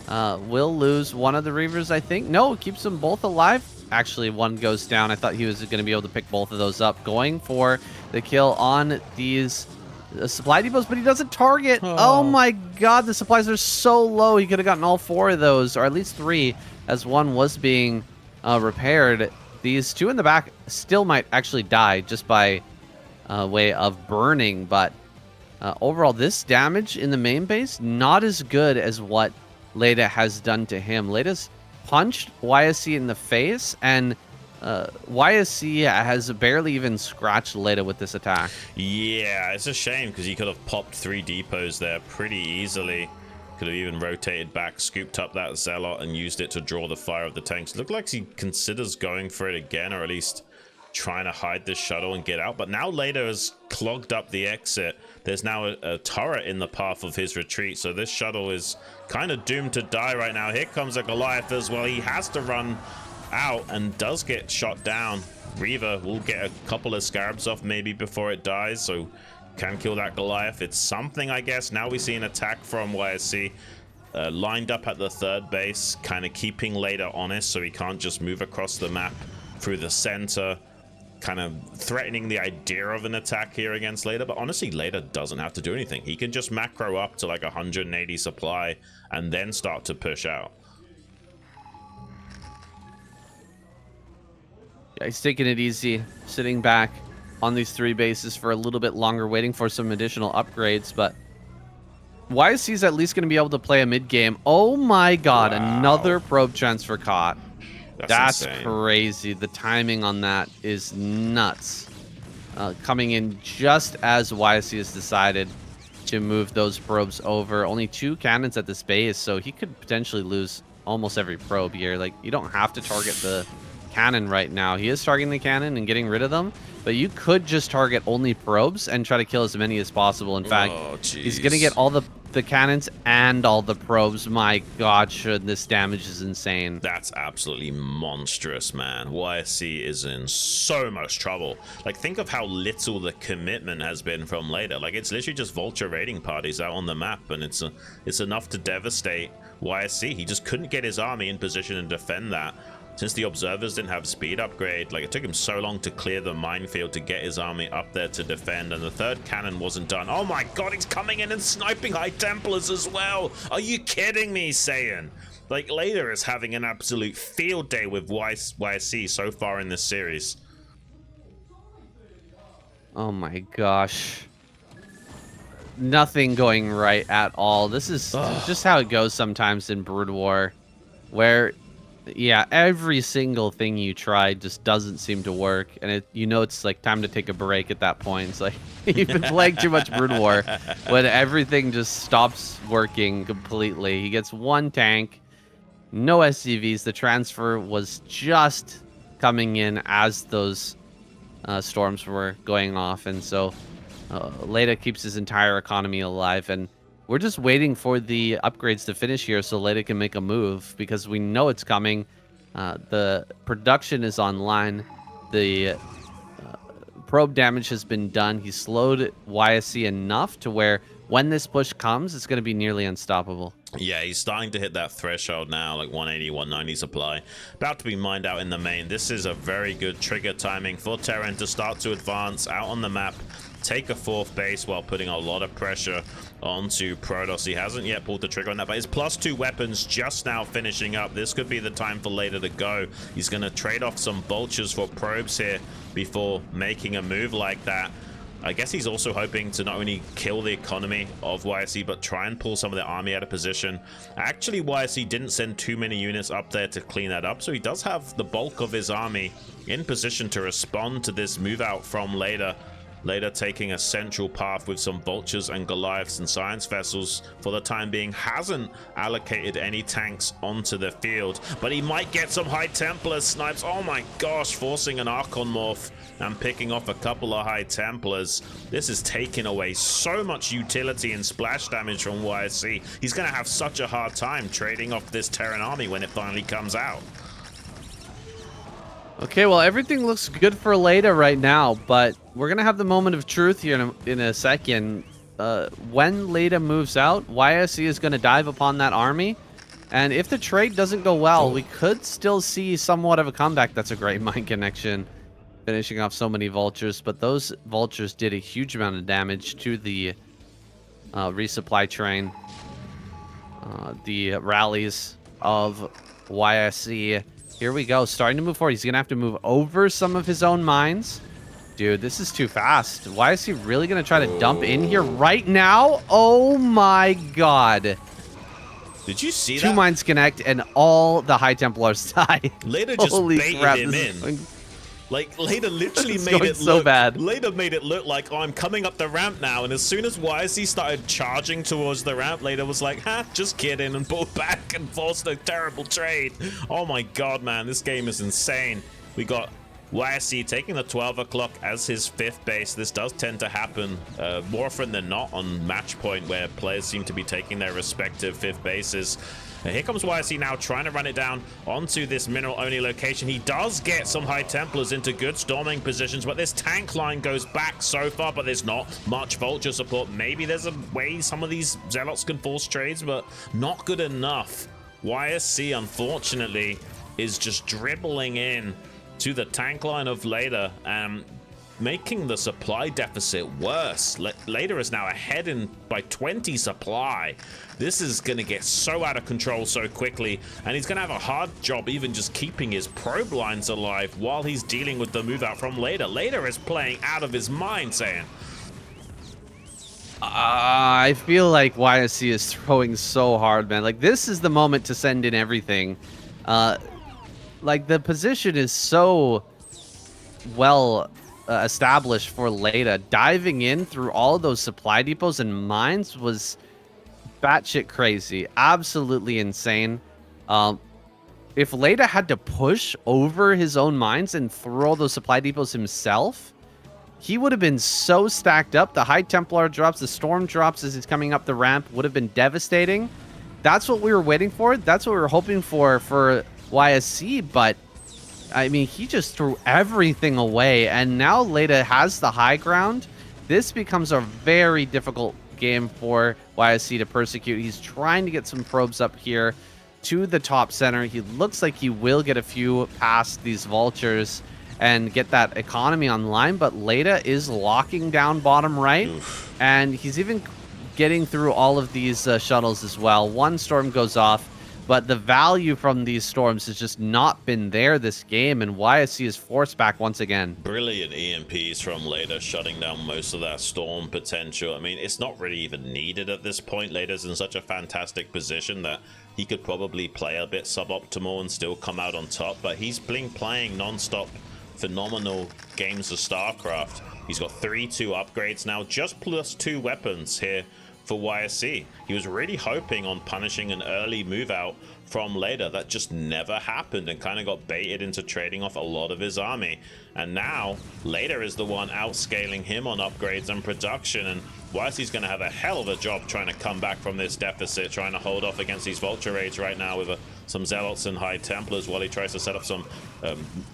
Will lose one of the Reavers, I think. No, keeps them both alive. Actually, one goes down. I thought he was going to be able to pick both of those up. Going for the kill on these supply depots, but he doesn't target. Oh my god, the supplies are so low. He could have gotten all 4 of those, or at least 3, as one was being repaired. These 2 in the back still might actually die just by way of burning, but overall, this damage in the main base, not as good as what Leta has done to him. Leta's punched YSC in the face, and YSC has barely even scratched Leta with this attack. Yeah, it's a shame because he could have popped 3 depots there pretty easily. Could have even rotated back, scooped up that Zealot, and used it to draw the fire of the tanks. Looked like he considers going for it again, or at least trying to hide this shuttle and get out. But now Leta has clogged up the exit. There's now a turret in the path of his retreat, so this shuttle is kind of doomed to die right now. Here comes a Goliath as well. He has to run out and does get shot down. Reaver will get a couple of scarabs off maybe before it dies, so can kill that Goliath. It's something, I guess. Now we see an attack from YSC lined up at the 3rd base, kind of keeping Leta honest so he can't just move across the map through the center, kind of threatening the idea of an attack here against Leta. But honestly, Leta doesn't have to do anything. He can just macro up to like 180 supply and then start to push out. Yeah, he's taking it easy, sitting back on these 3 bases for a little bit longer, waiting for some additional upgrades, but YSC's at least going to be able to play a mid game. Oh my god, wow. Another probe transfer caught. That's crazy. The timing on that is nuts. Coming in just as YSC has decided to move those probes over. Only 2 cannons at this base, so he could potentially lose almost every probe here. Like, you don't have to target the cannon right now. He is targeting the cannon and getting rid of them, but you could just target only probes and try to kill as many as possible. In fact, he's gonna get all the cannons and all the probes. My god, should this damage is insane. That's absolutely monstrous, man. YSC is in so much trouble. Like, think of how little the commitment has been from Leta. Like, it's literally just vulture raiding parties out on the map, and it's enough to devastate YSC. He just couldn't get his army in position and defend that. Since the observers didn't have speed upgrade, like, it took him so long to clear the minefield to get his army up there to defend, and the 3rd cannon wasn't done. Oh my god, he's coming in and sniping High Templars as well. Are you kidding me, Saiyan? Like, Leta is having an absolute field day with YSC so far in this series. Oh my gosh. Nothing going right at all. This is just how it goes sometimes in Brood War, where, yeah, every single thing you try just doesn't seem to work, and it's like time to take a break at that point. It's like you've been playing too much Brood War when everything just stops working completely. He gets one tank, no SCVs. The transfer was just coming in as those storms were going off, and so Leta keeps his entire economy alive, and we're just waiting for the upgrades to finish here so Leta can make a move, because we know it's coming. The production is online. The probe damage has been done. He slowed YSC enough to where when this push comes, it's going to be nearly unstoppable. Yeah, he's starting to hit that threshold now, like 180, 190 supply. About to be mined out in the main. This is a very good trigger timing for Terran to start to advance out on the map, take a 4th base while putting a lot of pressure onto Protoss. He hasn't yet pulled the trigger on that, but his +2 weapons just now finishing up. This could be the time for Leta to go. He's going to trade off some vultures for probes here before making a move like that. I guess he's also hoping to not only kill the economy of YSC, but try and pull some of the army out of position. Actually, YSC didn't send too many units up there to clean that up, so he does have the bulk of his army in position to respond to this move out from Leta. Leta taking a central path with some vultures and Goliaths and science vessels for the time being. Hasn't allocated any tanks onto the field, but he might get some High Templar snipes. Oh my gosh, forcing an Archon morph and picking off a couple of High Templars. This is taking away so much utility and splash damage from YSC. He's going to have such a hard time trading off this Terran army when it finally comes out. Okay, well, everything looks good for Leta right now, but we're going to have the moment of truth here in a second. When Leta moves out, YSC is going to dive upon that army, and if the trade doesn't go well, we could still see somewhat of a comeback. That's a great mind connection, finishing off so many vultures, but those vultures did a huge amount of damage to the resupply train. The rallies of YSC. Here we go, starting to move forward. He's going to have to move over some of his own mines. Dude, this is too fast. Why is he really going to try to dump in here right now? Oh my god. Did you see that? 2 mines connect and all the High Templars die. Leta just baited him in. Like, Leta literally made it so bad. Leta made it look like, oh, I'm coming up the ramp now. And as soon as YSC started charging towards the ramp, Leta was like, ha, just kidding, and pulled back and forced a terrible trade. Oh my god, man, this game is insane. We got YSC taking the 12 o'clock as his 5th base. This does tend to happen more often than not on match point, where players seem to be taking their respective 5th bases. And here comes YSC now trying to run it down onto this mineral-only location. He does get some High Templars into good storming positions, but this tank line goes back so far, but there's not much vulture support. Maybe there's a way some of these Zealots can force trades, but not good enough. YSC, unfortunately, is just dribbling in to the tank line of Leta, making the supply deficit worse. Leta is now ahead by 20 supply. This is going to get so out of control so quickly, and he's going to have a hard job even just keeping his probe lines alive while he's dealing with the move out from Leta. Leta is playing out of his mind, saying, I feel like YSC is throwing so hard, man. Like, this is the moment to send in everything. Like, the position is so well established for Leta. Diving in through all of those supply depots and mines was batshit crazy. Absolutely insane. If Leta had to push over his own mines and throw all those supply depots himself, he would have been so stacked up. The High Templar drops, the Storm drops as he's coming up the ramp would have been devastating. That's what we were waiting for. That's what we were hoping for YSC, but I mean, he just threw everything away, and now Leta has the high ground. This becomes a very difficult game for YSC to persecute. He's trying to get some probes up here to the top center. He looks like he will get a few past these vultures and get that economy online, but Leta is locking down bottom right. And he's even getting through all of these shuttles as well. One storm goes off. but the value from these storms has just not been there this game, and YSC is forced back once again. Brilliant EMPs from Leta, shutting down most of that storm potential. I mean, it's not really even needed at this point. Leta's in such a fantastic position that he could probably play a bit suboptimal and still come out on top, but he's been playing non-stop phenomenal games of StarCraft. He's got 3-2 upgrades now, just plus 2 weapons here for YSC. He was really hoping on punishing an early move out from Leta. That just never happened and kind of got baited into trading off a lot of his army. And now Leta is the one outscaling him on upgrades and production, and YSC's going to have a hell of a job trying to come back from this deficit, trying to hold off against these Vulture Raids right now with some Zealots and High Templars while he tries to set up some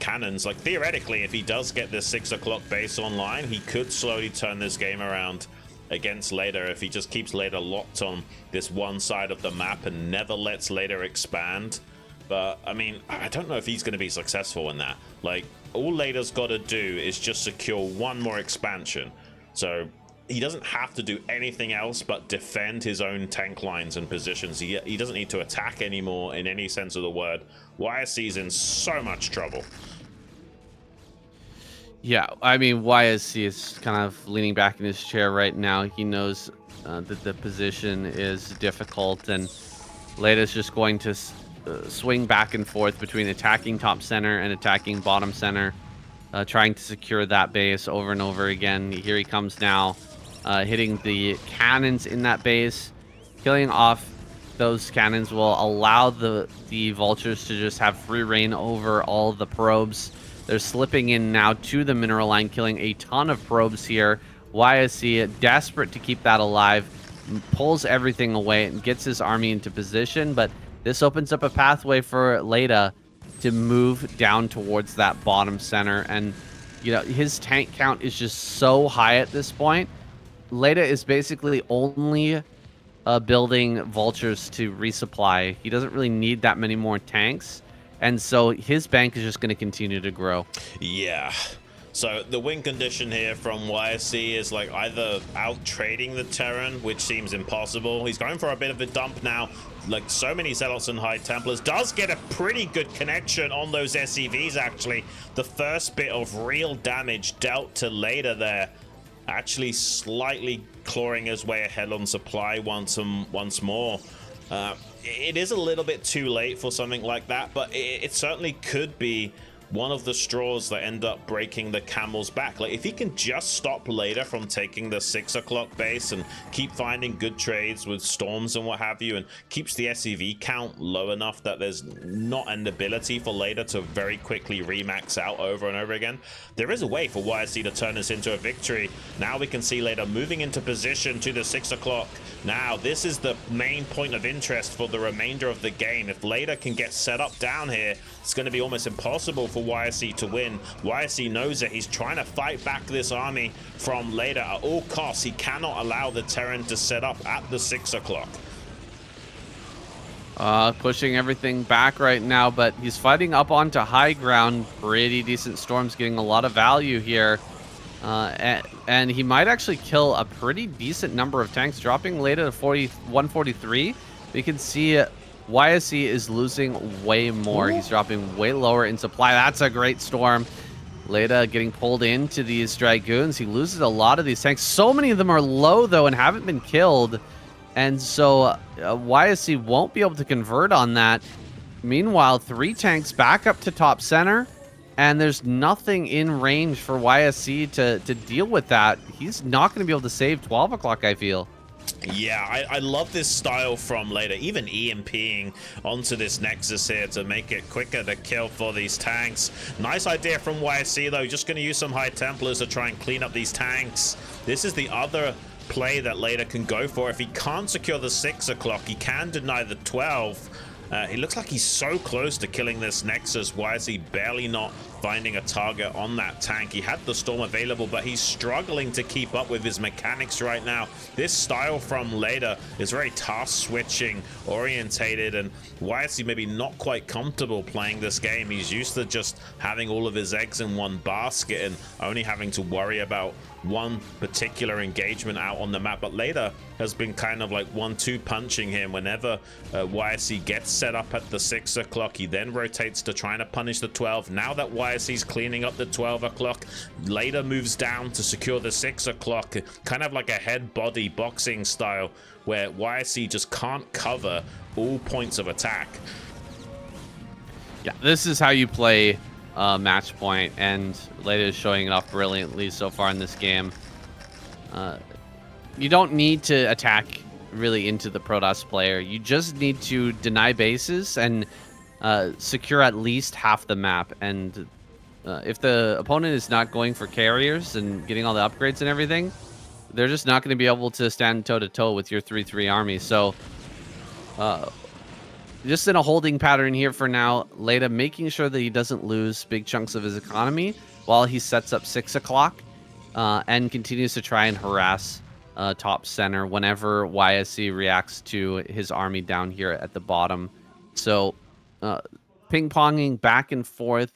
cannons. Like, theoretically, if he does get this 6 o'clock base online, he could slowly turn this game around against Leta if he just keeps Leta locked on this one side of the map and never lets Leta expand. But I mean, I don't know if he's going to be successful in that. Like, all Leta's got to do is just secure one more expansion, so he doesn't have to do anything else but defend his own tank lines and positions. He doesn't need to attack anymore in any sense of the word. YSC's in so much trouble. Yeah, I mean, YSC is kind of leaning back in his chair right now. He knows that the position is difficult, and Leta's just going to swing back and forth between attacking top center and attacking bottom center, trying to secure that base over and over again. Here he comes now, hitting the cannons in that base. Killing off those cannons will allow the vultures to just have free reign over all the probes. They're slipping in now to the mineral line, killing a ton of probes here. YSC, desperate to keep that alive, pulls everything away and gets his army into position, but this opens up a pathway for Leta to move down towards that bottom center. And, you know, his tank count is just so high at this point. Leta is basically only building vultures to resupply. He doesn't really need that many more tanks. And so his bank is just going to continue to grow. Yeah. So the win condition here from YSC is like either out trading the Terran, which seems impossible. He's going for a bit of a dump now. Like, so many Zealots and High Templars. Does get a pretty good connection on those SCVs, actually. The first bit of real damage dealt to Leta there. Actually slightly clawing his way ahead on supply once more. It is a little bit too late for something like that, but it certainly could be one of the straws that end up breaking the camel's back. Like, if he can just stop Leta from taking the 6 o'clock base and keep finding good trades with storms and what have you, and keeps the SCV count low enough that there's not an ability for Leta to very quickly remax out over and over again, there is a way for YSC to turn this into a victory. Now we can see Leta moving into position to the 6 o'clock. Now, this is the main point of interest for the remainder of the game. If Leta can get set up down here, it's going to be almost impossible for YSC to win. YSC knows that he's trying to fight back this army from Leta at all costs. He cannot allow the Terran to set up at the 6 o'clock. Pushing everything back right now, but he's fighting up onto high ground. Pretty decent storms, getting a lot of value here. And he might actually kill a pretty decent number of tanks, dropping Leta to 143. We can see YSC is losing way more. He's dropping way lower in supply. That's a great storm. Leta getting pulled into these Dragoons. He loses a lot of these tanks. So many of them are low, though, and haven't been killed. And so YSC won't be able to convert on that. Meanwhile, 3 tanks back up to top center. And there's nothing in range for YSC to deal with that. He's not going to be able to save 12 o'clock, I feel. Yeah, I love this style from Leta, even EMPing onto this Nexus here to make it quicker to kill for these tanks. Nice idea from YSC, though. Just going to use some High Templars to try and clean up these tanks. This is the other play that Leta can go for. If he can't secure the 6 o'clock, he can deny the 12. It looks like he's so close to killing this Nexus. YSC barely not finding a target on that tank. He had the Storm available, but he's struggling to keep up with his mechanics right now. This style from Leta is very task switching orientated, and YSC maybe not quite comfortable playing this game. He's used to just having all of his eggs in one basket and only having to worry about one particular engagement out on the map. But Leta has been kind of like 1-2 punching him. Whenever YSC gets set up at the 6 o'clock, he then rotates to trying to punish the 12. Now that YSC's cleaning up the 12 o'clock, Leta moves down to secure the 6 o'clock, kind of like a head body boxing style where YSC just can't cover all points of attack. Yeah, this is how you play match point, and Leta is showing it off brilliantly so far in this game. You don't need to attack really into the Protoss player. You just need to deny bases and secure at least half the map. And if the opponent is not going for carriers and getting all the upgrades and everything, they're just not going to be able to stand toe-to-toe with your 3-3 army. So just in a holding pattern here for now. Leta making sure that he doesn't lose big chunks of his economy while he sets up 6 o'clock and continues to try and harass top center whenever YSC reacts to his army down here at the bottom. So ping-ponging back and forth.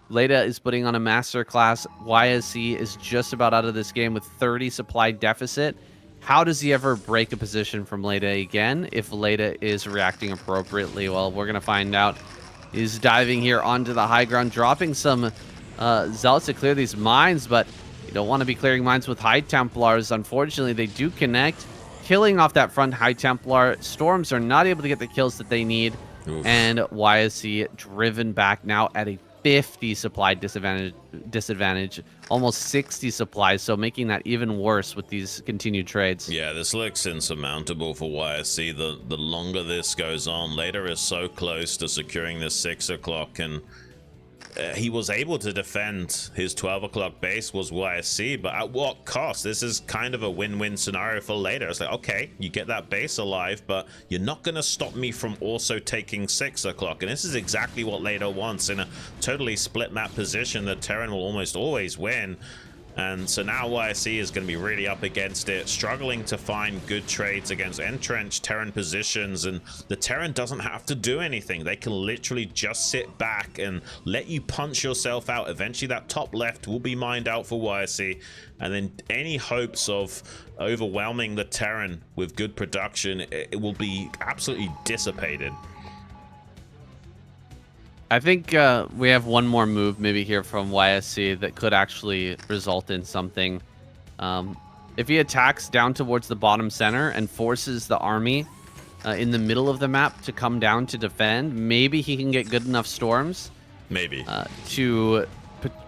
Leta is putting on a masterclass. YSC is just about out of this game with 30 supply deficit. How does he ever break a position from Leta again if Leta is reacting appropriately? Well, we're going to find out. He's diving here onto the high ground, dropping some Zealots to clear these mines, but you don't want to be clearing mines with High Templars. Unfortunately, they do connect, killing off that front High Templar. Storms are not able to get the kills that they need. Oof. And YSC driven back now at a 50 supply disadvantage, almost 60 supplies, so making that even worse with these continued trades. Yeah, this looks insurmountable for YSC. The longer this goes on, Leta is so close to securing this 6 o'clock, and he was able to defend his 12 o'clock base was YSC, but at what cost? This is kind of a win-win scenario for Leta. It's like, okay, you get that base alive, but you're not going to stop me from also taking 6 o'clock. And this is exactly what Leta wants. In a totally split map position, the Terran will almost always win. And so now YSC is going to be really up against it, struggling to find good trades against entrenched Terran positions, and the Terran doesn't have to do anything. They can literally just sit back and let you punch yourself out. Eventually that top left will be mined out for YSC, and then any hopes of overwhelming the Terran with good production, it will be absolutely dissipated. I think we have one more move maybe here from YSC that could actually result in something. If he attacks down towards the bottom center and forces the army in the middle of the map to come down to defend, maybe he can get good enough storms to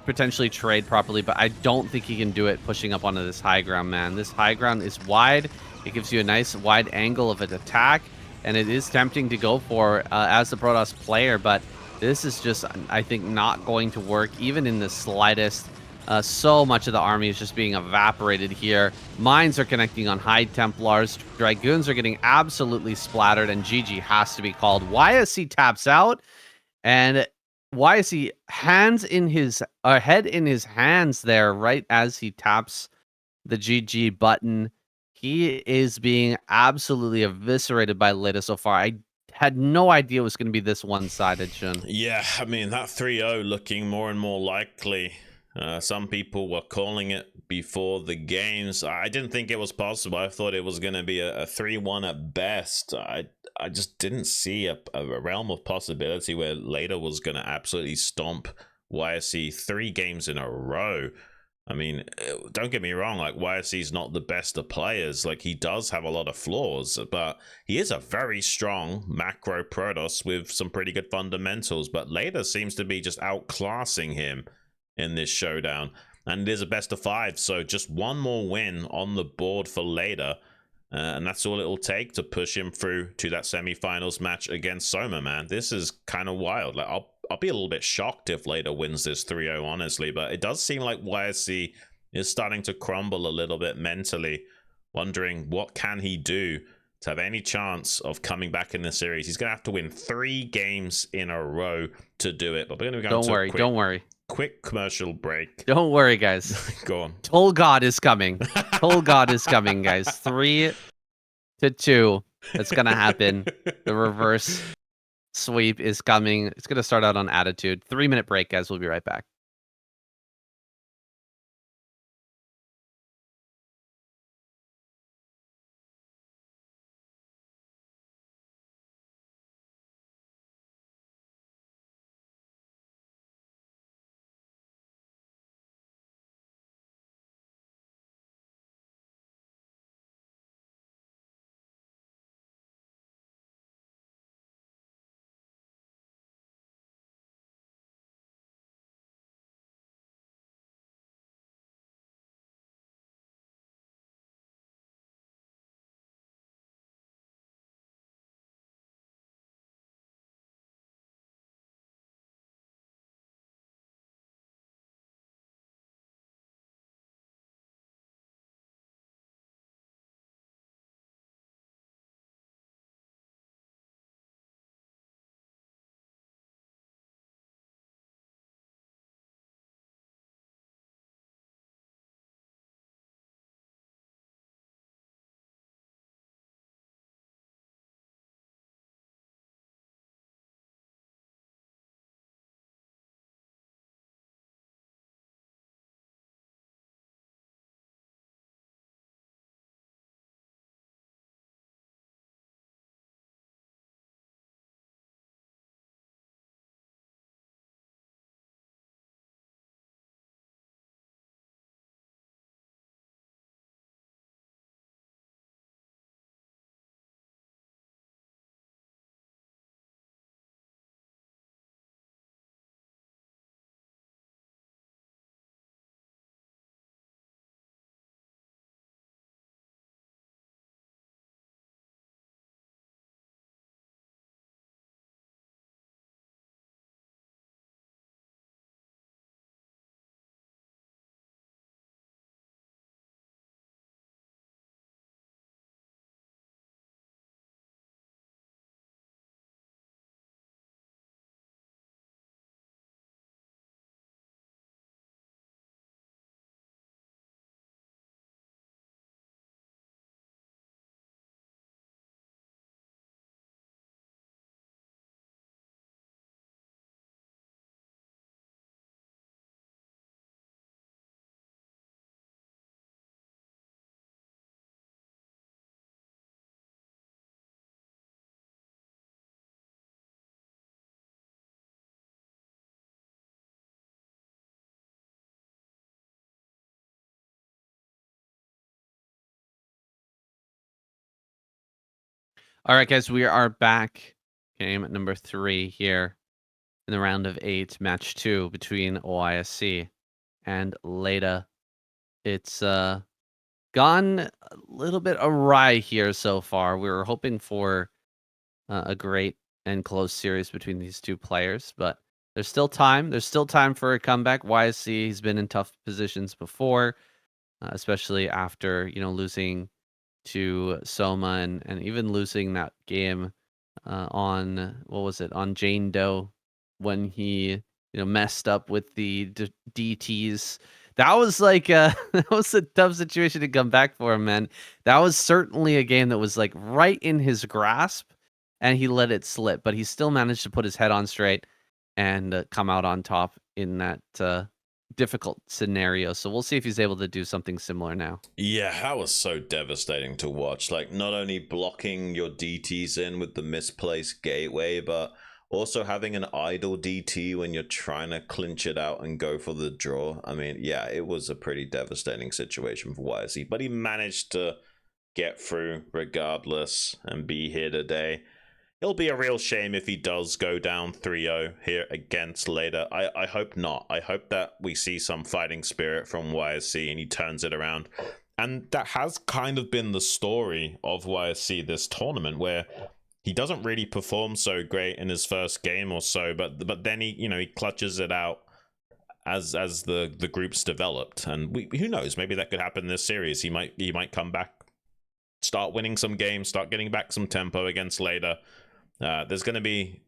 potentially trade properly, but I don't think he can do it pushing up onto this high ground, man. This high ground is wide. It gives you a nice wide angle of an attack, and it is tempting to go for as the Protoss player, but this is just, I think, not going to work even in the slightest. So much of the army is just being evaporated here. Mines are connecting on High Templars. Dragoons are getting absolutely splattered, and GG has to be called. YSC taps out, and YSC head in his hands there right as he taps the GG button. He is being absolutely eviscerated by Leta so far. I had no idea it was going to be this one-sided, Xun. Yeah, I mean, that 3-0 looking more and more likely. Some people were calling it before the games. I didn't think it was possible. I thought it was going to be a 3-1 at best. I just didn't see a realm of possibility where Leta was going to absolutely stomp YSC 3 games in a row. I mean, don't get me wrong, like, YSC's not the best of players. Like, he does have a lot of flaws, but he is a very strong macro Protoss with some pretty good fundamentals. But Leta seems to be just outclassing him in this showdown. And it is a best of 5, so just one more win on the board for Leta. And that's all it'll take to push him through to that semifinals match against Soma, man. This is kind of wild. Like, I'll be a little bit shocked if Leta wins this 3-0, honestly, but it does seem like YSC is starting to crumble a little bit mentally, wondering what can he do to have any chance of coming back in the series. He's going to have to win 3 games in a row to do it, but we're going to go Don't worry. quick commercial break. Don't worry, guys. Go on. Toll God is coming. Toll God is coming, guys. 3-2. That's gonna happen. The reverse sweep is coming. It's gonna start out on attitude. 3-minute break, guys. We'll be right back. All right, guys, we are back. Game number 3 here in the round of 8, match 2 between OISC and Leta. It's gone a little bit awry here so far. We were hoping for a great and close series between these two players, but there's still time. There's still time for a comeback. YSC has been in tough positions before, especially after losing to Soma and even losing that game on what was it, on Jane Doe, when he messed up with the DTs. That was like that was a tough situation to come back for him, man. That was certainly a game that was like right in his grasp, and he let it slip, but he still managed to put his head on straight and come out on top in that difficult scenario. So we'll see if he's able to do something similar now. Yeah, that was so devastating to watch. Like, not only blocking your DTs in with the misplaced gateway, but also having an idle DT when you're trying to clinch it out and go for the draw. I mean, yeah, it was a pretty devastating situation for YSC, but he managed to get through regardless and be here today. It'll be a real shame if he does go down 3-0 here against Leta. I hope not. I hope that we see some fighting spirit from YSC and he turns it around. And that has kind of been the story of YSC this tournament, where he doesn't really perform so great in his first game or so, but then he clutches it out as the groups developed. And who knows, maybe that could happen this series. He might come back, start winning some games, start getting back some tempo against Leta, There's going to be,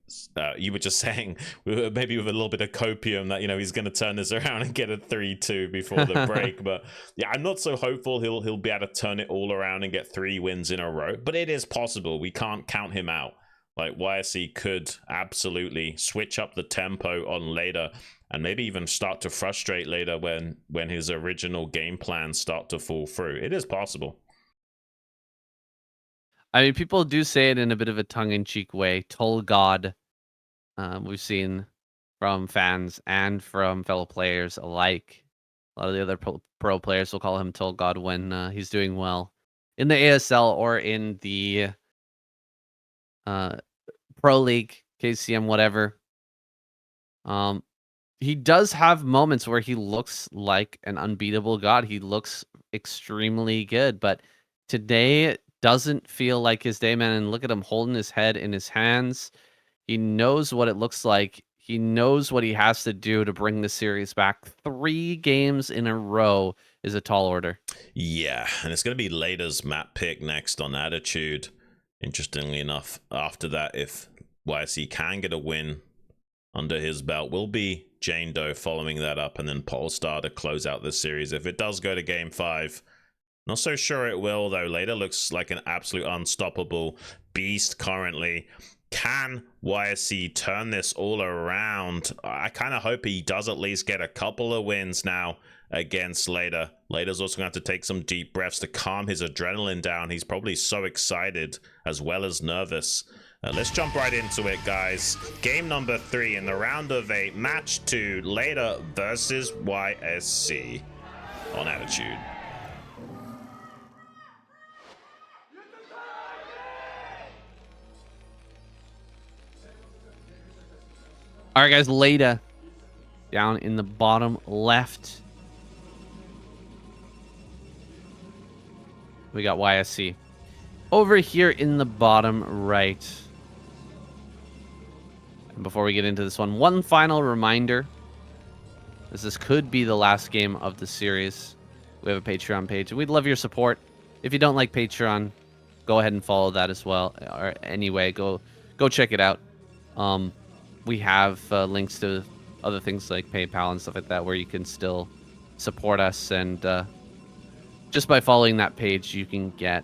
you were just saying, maybe with a little bit of copium that, you know, he's going to turn this around and get a 3-2 before the break. But yeah, I'm not so hopeful he'll be able to turn it all around and get 3 wins in a row. But it is possible. We can't count him out. Like, YSC could absolutely switch up the tempo on Leta and maybe even start to frustrate Leta when his original game plans start to fall through. It is possible. I mean, people do say it in a bit of a tongue-in-cheek way. Toll God. We've seen from fans and from fellow players alike. A lot of the other pro players will call him Toll God when he's doing well in the ASL or in the Pro League, KCM, whatever. He does have moments where he looks like an unbeatable god. He looks extremely good, but today doesn't feel like his day, man. And look at him holding his head in his hands. He knows what it looks like. He knows what he has to do to bring the series back. 3 games in a row is a tall order. Yeah, and it's going to be Leta's map pick next on Attitude. Interestingly enough, after that, if YSC can get a win under his belt, will be Jane Doe following that up, and then Polestar to close out this series. If it does go to Game 5, not so sure it will, though. Leta looks like an absolute unstoppable beast currently. Can YSC turn this all around? I kind of hope he does at least get a couple of wins now against Leta. Leta's also going to have to take some deep breaths to calm his adrenaline down. He's probably so excited as well as nervous. Let's jump right into it, guys. Game number 3 in the round of 8. Match 2, Leta versus YSC on Attitude. All right, guys, Leta down in the bottom left. We got YSC over here in the bottom right. And before we get into this one final reminder, as this could be the last game of the series. We have a Patreon page, and we'd love your support. If you don't like Patreon, go ahead and follow that as well. Or anyway, go check it out. We have links to other things like PayPal and stuff like that where you can still support us. And just by following that page, you can get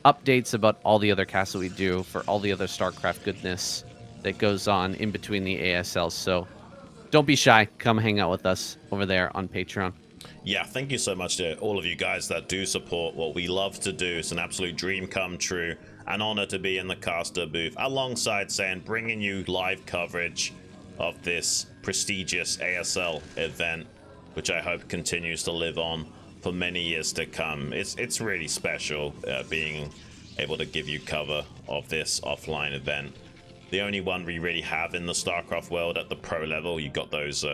updates about all the other casts that we do for all the other StarCraft goodness that goes on in between the ASLs. So don't be shy. Come hang out with us over there on Patreon. Yeah, thank you so much to all of you guys that do support what we love to do. It's an absolute dream come true. An honor to be in the caster booth alongside Saiyan, bringing you live coverage of this prestigious ASL event, which I hope continues to live on for many years to come. It's really special being able to give you cover of this offline event. The only one we really have in the StarCraft world at the pro level. You got those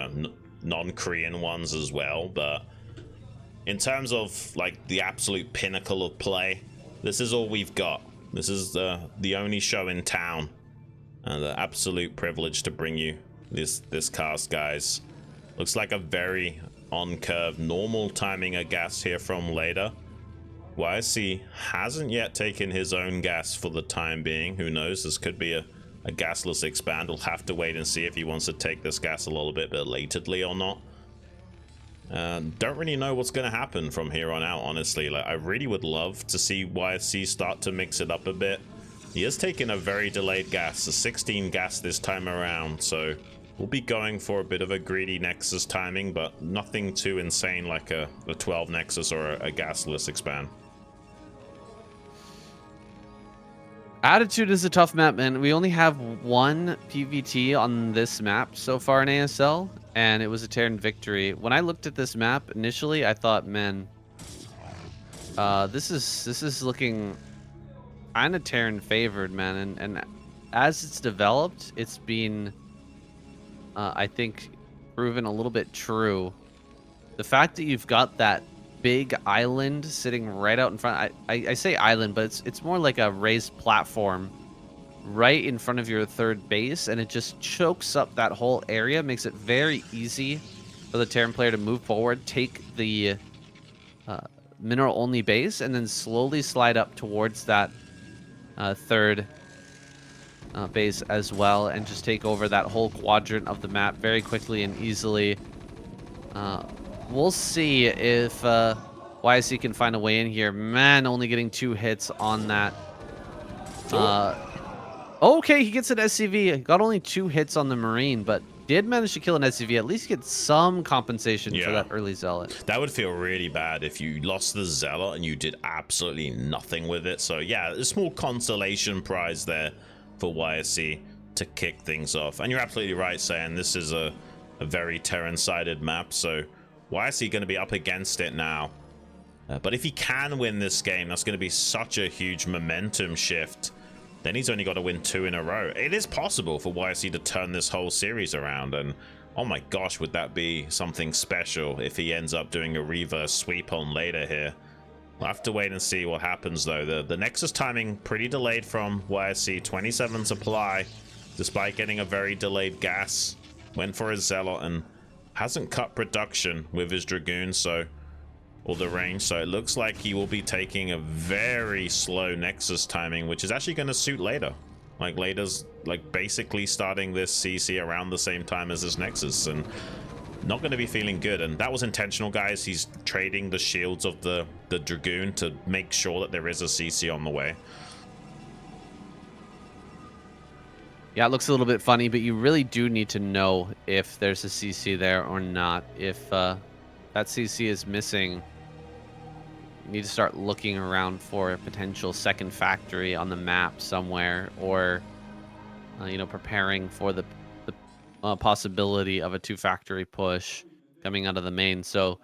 non-Korean ones as well, but in terms of like the absolute pinnacle of play, this is all we've got. This is the only show in town, and the absolute privilege to bring you this cast, guys. Looks like a very on-curve, normal timing of gas here from Leta. YSC hasn't yet taken his own gas for the time being. Who knows? This could be a gasless expand. We'll have to wait and see if he wants to take this gas a little bit belatedly or not. Don't really know what's going to happen from here on out, honestly. Like, I really would love to see YSC start to mix it up a bit. He has taken a very delayed gas, a 16 gas this time around, so we'll be going for a bit of a greedy Nexus timing, but nothing too insane like a 12 Nexus or a gasless expand. Attitude is a tough map, man. We only have one PVT on this map so far in ASL, and it was a Terran victory. When I looked at this map initially, I thought, man, this is looking kind of Terran favored, man. And as it's developed, it's been, I think, proven a little bit true. The fact that you've got that big island sitting right out in front. I say island, but it's more like a raised platform right in front of your third base, and it just chokes up that whole area, makes it very easy for the Terran player to move forward, take the mineral only base, and then slowly slide up towards that third base as well and just take over that whole quadrant of the map very quickly and easily. We'll see if YSC can find a way in here. Man, only getting 2 hits on that. Okay, he gets an SCV. Got only 2 hits on the Marine, but did manage to kill an SCV. At least get some compensation for that early Zealot. That would feel really bad if you lost the Zealot and you did absolutely nothing with it. So yeah, a small consolation prize there for YSC to kick things off. And you're absolutely right saying this is a very Terran-sided map, so YSC going to be up against it now. But if he can win this game, that's going to be such a huge momentum shift. Then he's only got to win 2 in a row. It is possible for YSC to turn this whole series around, and oh my gosh, would that be something special if he ends up doing a reverse sweep on Leta here. We'll have to wait and see what happens though. The Nexus timing pretty delayed from YSC, 27 supply, despite getting a very delayed gas. Went for his Zealot and hasn't cut production with his Dragoon, or the range, so it looks like he will be taking a very slow Nexus timing, which is actually going to suit Leta. Like Leta's like basically starting this CC around the same time as his Nexus, and not going to be feeling good. And that was intentional, guys. He's trading the shields of the Dragoon to make sure that there is a CC on the way. Yeah, it looks a little bit funny, but you really do need to know if there's a CC there or not. If that CC is missing, you need to start looking around for a potential second factory on the map somewhere, or you know, preparing for the possibility of a 2-factory push coming out of the main. So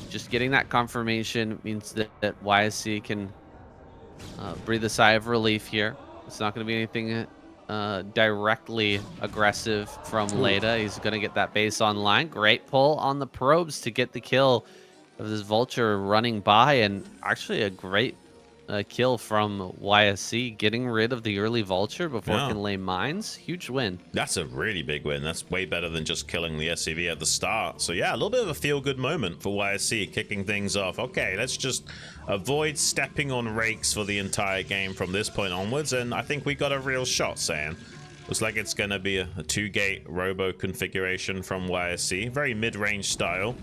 just getting that confirmation means that YSC can breathe a sigh of relief here. It's not going to be anything directly aggressive from Leta. He's going to get that base online. Great pull on the probes to get the kill of this Vulture running by, and actually a great kill from YSC, getting rid of the early Vulture before it can lay mines. Huge win. That's a really big win. That's way better than just killing the SCV at the start. So yeah, a little bit of a feel-good moment for YSC, kicking things off. Okay, let's just avoid stepping on rakes for the entire game from this point onwards, and I think we got a real shot, Saiyan. Looks like it's going to be a 2-gate robo configuration from YSC. Very mid-range style.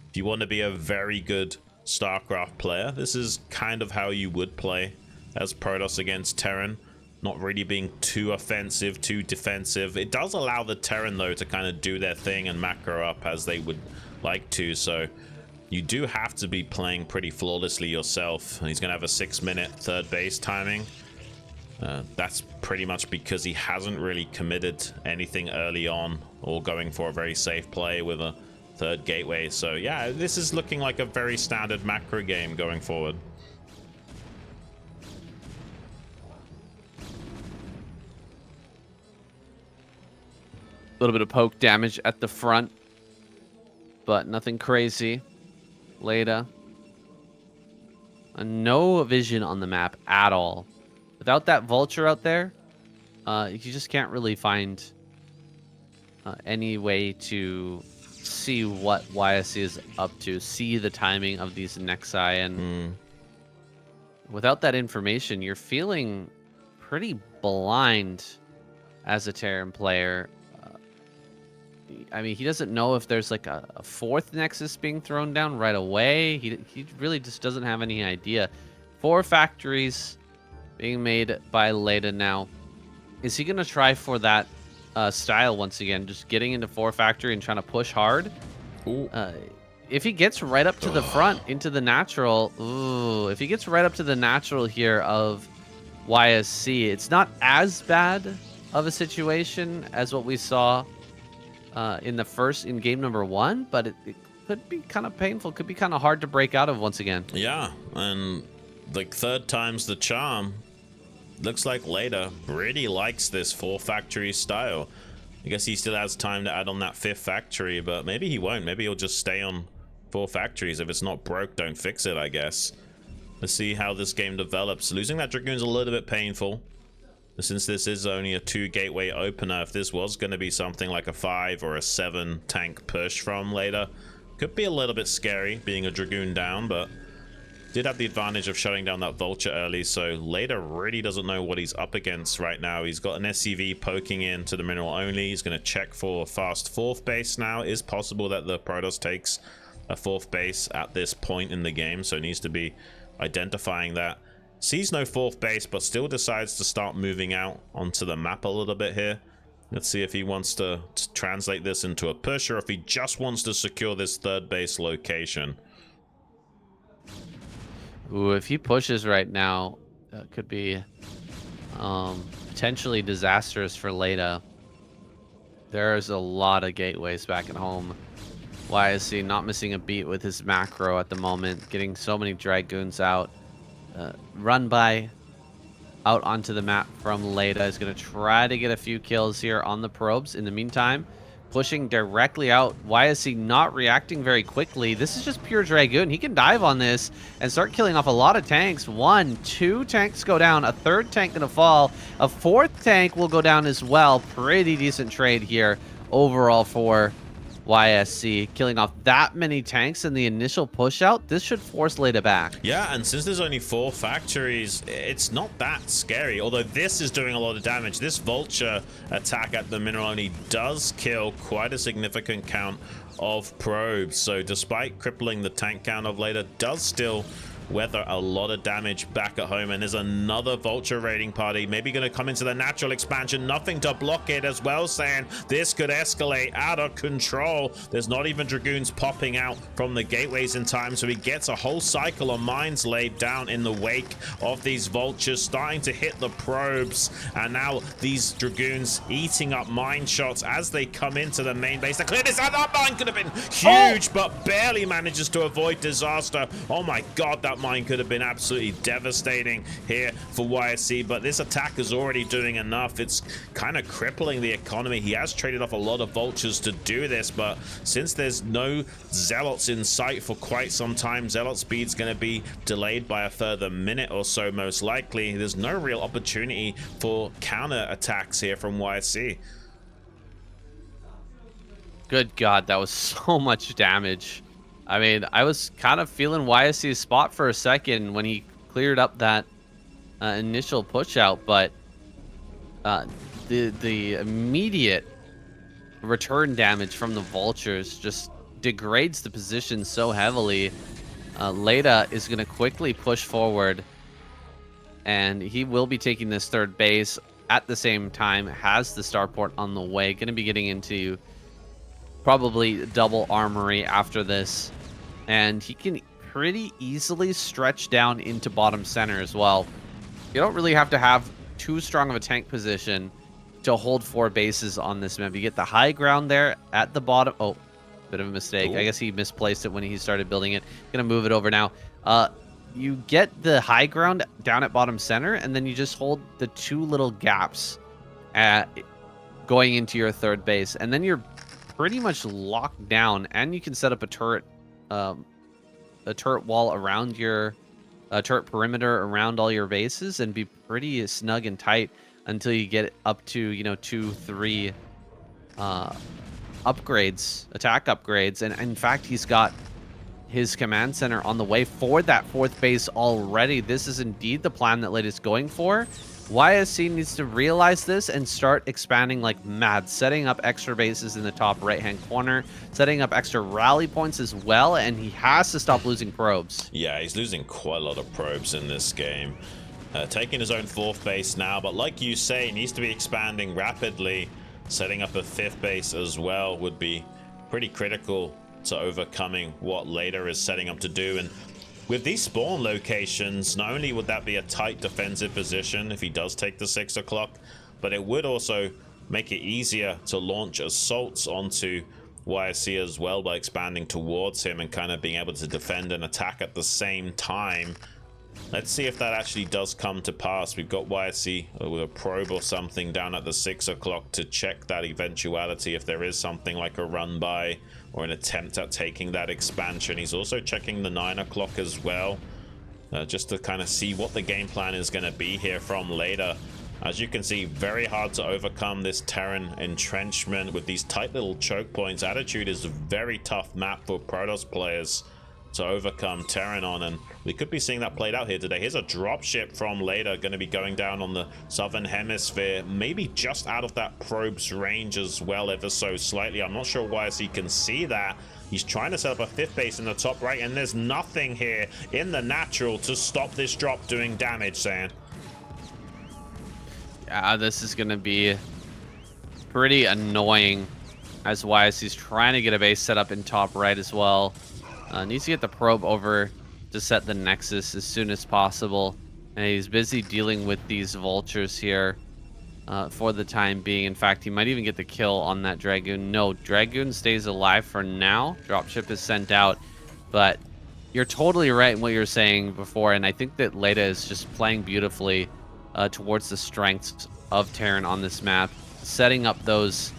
If you want to be a very good StarCraft player, this is kind of how you would play as Protoss against Terran. Not really being too offensive, too defensive. It does allow the Terran, though, to kind of do their thing and macro up as they would like to. So you do have to be playing pretty flawlessly yourself. He's going to have a 6-minute third base timing. That's pretty much because he hasn't really committed anything early on or going for a very safe play with a third gateway. So yeah, this is looking like a very standard macro game going forward. A little bit of poke damage at the front, but nothing crazy. Leta, no vision on the map at all. Without that Vulture out there, you just can't really find any way to see what YSC is up to, see the timing of these Nexi, and without that information, you're feeling pretty blind as a Terran player. I mean, he doesn't know if there's like a 4th Nexus being thrown down right away. He really just doesn't have any idea. 4 factories being made by Leta now. Is he going to try for that style once again, just getting into 4 factory and trying to push hard? If he gets right up to the front into the natural, if he gets right up to the natural here of YSC, it's not as bad of a situation as what we saw in game number 1, but it could be kind of painful, could be kind of hard to break out of once again. Yeah, and like 3rd time's the charm. Looks like Leta really likes this 4 factory style. I guess he still has time to add on that 5th factory, but maybe he won't. Maybe he'll just stay on 4 factories. If it's not broke, don't fix it, I guess. Let's see how this game develops. Losing that Dragoon's a little bit painful, since this is only a 2 gateway opener. If this was going to be something like a 5 or a 7 tank push from Leta, could be a little bit scary being a Dragoon down, but did have the advantage of shutting down that vulture early, so Leta really doesn't know what he's up against right now. He's got an SCV poking into the mineral only. He's going to check for fast 4th base now. It is possible that the Protoss takes a 4th base at this point in the game, so needs to be identifying that. Sees no 4th base, but still decides to start moving out onto the map a little bit here. Let's see if he wants to translate this into a push, or if he just wants to secure this 3rd base location. Ooh, if he pushes right now, that could be potentially disastrous for Leta. There's a lot of gateways back at home. YSC not missing a beat with his macro at the moment, getting so many Dragoons out. Run by out onto the map from Leta is going to try to get a few kills here on the probes. In the meantime, pushing directly out. YSC not reacting very quickly. This is just pure Dragoon. He can dive on this and start killing off a lot of tanks. 1, 2 tanks go down. A 3rd tank going to fall. A 4th tank will go down as well. Pretty decent trade here overall for YSC, killing off that many tanks in the initial push out. This should force Leta back. Yeah, and since there's only 4 factories, it's not that scary. Although this is doing a lot of damage. This vulture attack at the mineral only does kill quite a significant count of probes. So despite crippling the tank count of Leta, does still weather a lot of damage back at home. And there's another vulture raiding party, maybe going to come into the natural expansion. Nothing to block it as well, saying this could escalate out of control. There's not even Dragoons popping out from the gateways in time, so he gets a whole cycle of mines laid down in the wake of these vultures, starting to hit the probes. And now these Dragoons eating up mine shots as they come into the main base to clear this out. That mine could have been huge, but barely manages to avoid disaster. Oh my god, that mine could have been absolutely devastating here for YSC, but this attack is already doing enough. It's kind of crippling the economy. He has traded off a lot of vultures to do this, but since there's no zealots in sight for quite some time, zealot speed's going to be delayed by a further minute or so most likely. There's no real opportunity for counter attacks here from YSC. Good god, that was so much damage. I mean, I was kind of feeling YSC's spot for a second when he cleared up that initial push out, but the immediate return damage from the vultures just degrades the position so heavily. Leta is going to quickly push forward, and he will be taking this 3rd base at the same time. Has the starport on the way, going to be getting into probably double armory after this. And he can pretty easily stretch down into bottom center as well. You don't really have to have too strong of a tank position to hold 4 bases on this map. You get the high ground there at the bottom. Oh, bit of a mistake. Ooh. I guess he misplaced it when he started building it. Gonna move it over now. You get the high ground down at bottom center, and then you just hold the 2 little gaps going into your 3rd base. And then you're pretty much locked down, and you can set up a turret wall around your turret perimeter around all your bases and be pretty snug and tight until you get up to, you know, 2, 3 upgrades, attack upgrades. And in fact, he's got his command center on the way for that 4th base already. This is indeed the plan that Leta's going for. YSC needs to realize this and start expanding like mad, setting up extra bases in the top right-hand corner, setting up extra rally points as well, and he has to stop losing probes. Yeah, he's losing quite a lot of probes in this game. Taking his own 4th base now, but like you say, he needs to be expanding rapidly. Setting up a 5th base as well would be pretty critical to overcoming what Leta is setting up to do. And with these spawn locations, not only would that be a tight defensive position if he does take the 6 o'clock, but it would also make it easier to launch assaults onto YSC as well by expanding towards him and kind of being able to defend and attack at the same time. Let's see if that actually does come to pass. We've got YSC with a probe or something down at the 6 o'clock to check that eventuality if there is something like a run by or an attempt at taking that expansion. He's also checking the 9 o'clock as well, just to kind of see what the game plan is going to be here from Leta. As you can see, very hard to overcome this Terran entrenchment with these tight little choke points. Attitude is a very tough map for Protoss players. to overcome Terran on, and we could be seeing that played out here today. Here's a dropship from Leta, going to be going down on the southern hemisphere, maybe just out of that probe's range as well, ever so slightly. I'm not sure why he can see that. He's trying to set up a 5th base in the top right, and there's nothing here in the natural to stop this drop doing damage, Saiyan. Yeah, this is going to be pretty annoying as YSC's trying to get a base set up in top right as well. Needs to get the probe over to set the nexus as soon as possible. And he's busy dealing with these vultures here for the time being. In fact, he might even get the kill on that Dragoon. No, Dragoon stays alive for now. Dropship is sent out. But you're totally right in what you're saying before. And I think that Leta is just playing beautifully towards the strengths of Terran on this map. Setting up those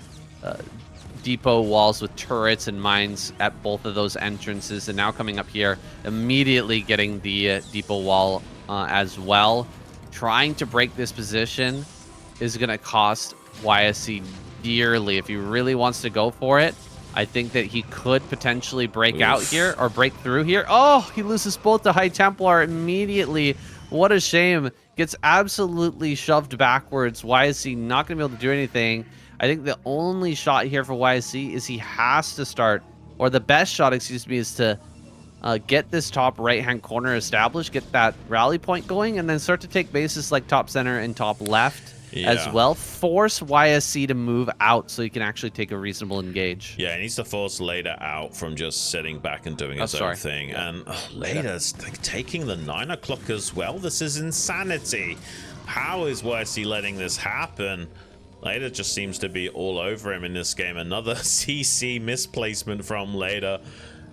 depot walls with turrets and mines at both of those entrances, and now coming up here, immediately getting the depot wall as well. Trying to break this position is going to cost YSC dearly. If he really wants to go for it, I think that he could potentially break out here or break through here. Oh, he loses both the High Templar immediately. What a shame. Gets absolutely shoved backwards. YSC not going to be able to do anything. I think the only shot here for YSC is he has to start, or the best shot, excuse me, is to get this top right-hand corner established, get that rally point going, and then start to take bases like top center and top left as well. Force YSC to move out so he can actually take a reasonable engage. Yeah, he needs to force Leta out from just sitting back and doing his own thing. Yeah. And Leta's taking the 9 o'clock as well. This is insanity. How is YSC letting this happen? Leta just seems to be all over him in this game. Another CC misplacement from Leta.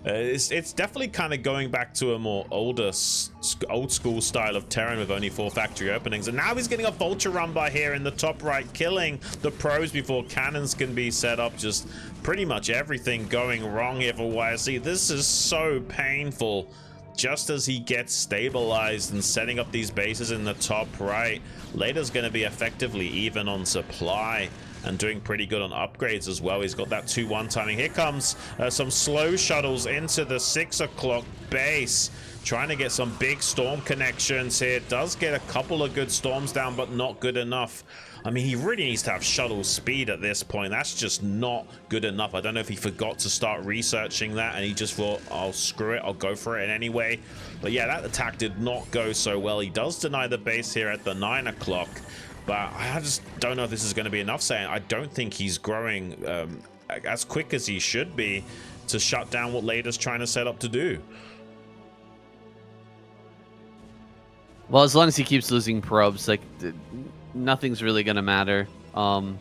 It's definitely kind of going back to a more old school style of Terran with only 4 factory openings. And now he's getting a vulture run by here in the top right, killing the pros before cannons can be set up. Just pretty much everything going wrong here for YSC. This is so painful. Just as he gets stabilized and setting up these bases in the top right, Leta's going to be effectively even on supply and doing pretty good on upgrades as well. He's got that 2-1 timing. Here comes some slow shuttles into the 6 o'clock base, trying to get some big storm connections here. Does get a couple of good storms down, but not good enough. I mean, he really needs to have shuttle speed at this point. That's just not good enough. I don't know if he forgot to start researching that and he just thought, oh, screw it, I'll go for it anyway. But yeah, that attack did not go so well. He does deny the base here at the 9 o'clock. But I just don't know if this is going to be enough, saying I don't think he's growing as quick as he should be to shut down what Leta's trying to set up to do. Well, as long as he keeps losing probes, like nothing's really going to matter. No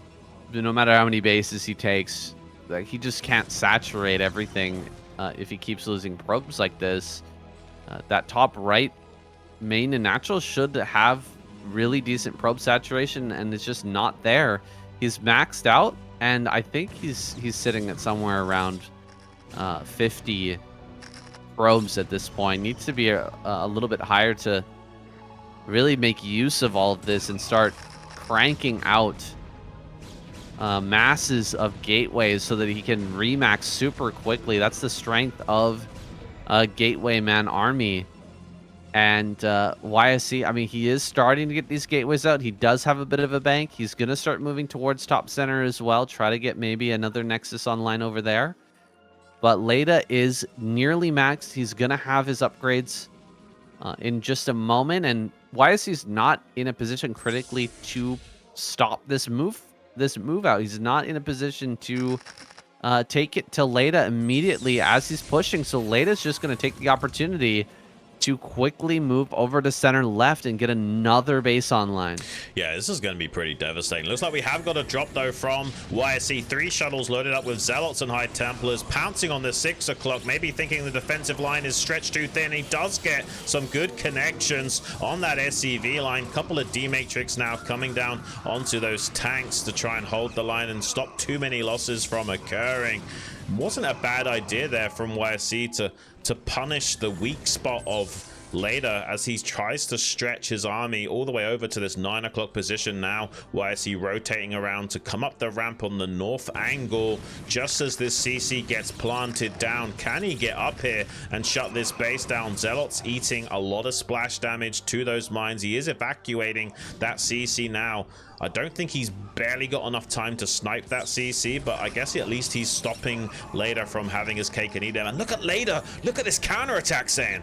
matter how many bases he takes, like he just can't saturate everything if he keeps losing probes like this. That top right main and natural should have really decent probe saturation, and it's just not there. He's maxed out, and I think he's sitting at somewhere around 50 probes at this point. Needs to be a little bit higher to really make use of all of this and start cranking out masses of gateways so that he can remax super quickly. That's the strength of a gateway man army. And YSC, I mean, he is starting to get these gateways out. He does have a bit of a bank. He's going to start moving towards top center as well. Try to get maybe another Nexus online over there. But Leta is nearly maxed. He's going to have his upgrades in just a moment. And YSC's not in a position critically to stop this move out. He's not in a position to take it to Leta immediately as he's pushing. So Leta's just going to take the opportunity to quickly move over to center left and get another base online. Yeah, this is going to be pretty devastating. Looks like we have got a drop, though, from YSC. 3 shuttles loaded up with Zealots and High Templars, pouncing on the 6 o'clock, maybe thinking the defensive line is stretched too thin. He does get some good connections on that SCV line. Couple of D-Matrix now coming down onto those tanks to try and hold the line and stop too many losses from occurring. Wasn't a bad idea there from YSC to punish the weak spot of Leta, as he tries to stretch his army all the way over to this 9 o'clock position now, YSC rotating around to come up the ramp on the north angle just as this CC gets planted down. Can he get up here and shut this base down? Zealot's eating a lot of splash damage to those mines. He is evacuating that CC now. I don't think he's barely got enough time to snipe that CC, but I guess at least he's stopping Leta from having his cake and eat them. And look at Leta! Look at this counterattack, Saiyan!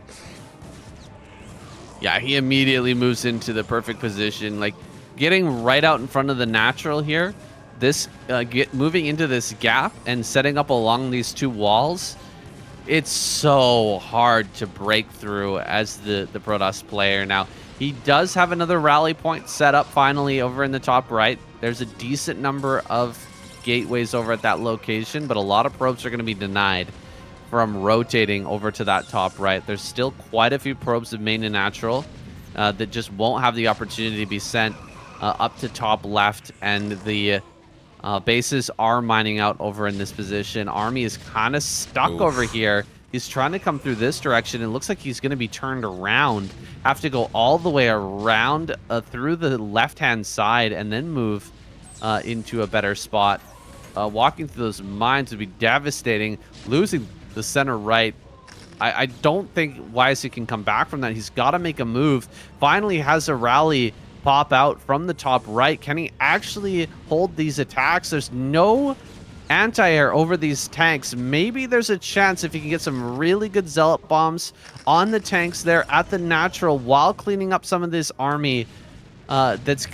Yeah, he immediately moves into the perfect position, like getting right out in front of the natural here. This moving into this gap and setting up along these two walls. It's so hard to break through as the Protoss player. Now, he does have another rally point set up finally over in the top right. There's a decent number of gateways over at that location, but a lot of probes are going to be denied from rotating over to that top right. There's still quite a few probes of main and natural that just won't have the opportunity to be sent up to top left, and the bases are mining out over in this position. Army is kind of stuck over here. He's trying to come through this direction. It looks like he's going to be turned around, have to go all the way around through the left-hand side and then move into a better spot. Walking through those mines would be devastating. Losing the center right, I don't think YSC can come back from that. He's got to make a move. Finally has a rally pop out from the top right. Can he actually hold these attacks? There's no anti-air over these tanks. Maybe there's a chance if he can get some really good zealot bombs on the tanks there at the natural while cleaning up some of this army that's